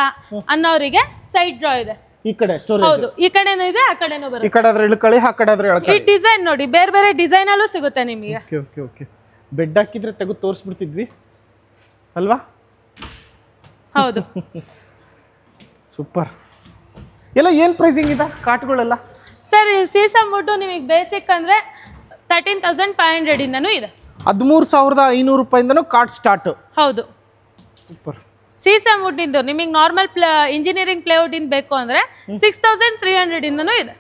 A: ಅನ್ನೋರಿಗೆ ಸೈಡ್ ಡ್ರಾ ಇದೆ.
B: ಈ ಕಡೆ ಸ್ಟೋರೇಜ್.
A: ಹೌದು, ಈ ಕಡೆನೂ ಇದೆ, ಆ ಕಡೆನೂ ಬರುತ್ತೆ.
B: ಈ ಕಡೆ ಆದ್ರೆ ಇಳ್ಕೊಳ್ಳಿ, ಆ ಕಡೆ ಆದ್ರೆ
A: ಈ ಡಿಸೈನ್ ನೋಡಿ, ಬೇರೆ ಬೇರೆ ಡಿಸೈನ್ ಅಲ್ಲೂ ಸಿಗುತ್ತೆ ನಿಮಗೆ.
B: Okay okay okay. ಬೆಡ್ ಹಾಕಿದ್ರೆ ತೆಗೆದು ತೋರಿಸ್ಬಿಡ್ತಿದ್ವಿ ಅಲ್ವಾ?
A: ಹೌದು.
B: ಸೂಪರ್. ಎಲ್ಲ ಏನ್ ಪ್ರೈಸಿಂಗ್ ಇದೆ ಕಾಟ್ಗಳೆಲ್ಲ?
A: ಸರ್, ಈ ಸೀಸಮ್ ವುಡ್ ನಿಮಗೆ ಬೇಸಿಕ್ ಅಂದ್ರೆ 13,500 ಇಂದನೂ ಇದೆ.
B: 13,500 ರೂಪಾಯಿಂದನೂ ಕಾಟ್ ಸ್ಟಾರ್ಟ್.
A: ಹೌದು.
B: ಸೂಪರ್.
A: ಸೀಸಮ್ ವುಡ್ ಇಂದು ನಿಮಗೆ ನಾರ್ಮಲ್ ಇಂಜಿನಿಯರಿಂಗ್ ಪ್ಲೇವುಡ್ ಇಂದ ಬೇಕು ಅಂದ್ರೆ 6,300 ಇಂದನೂ ಇದೆ.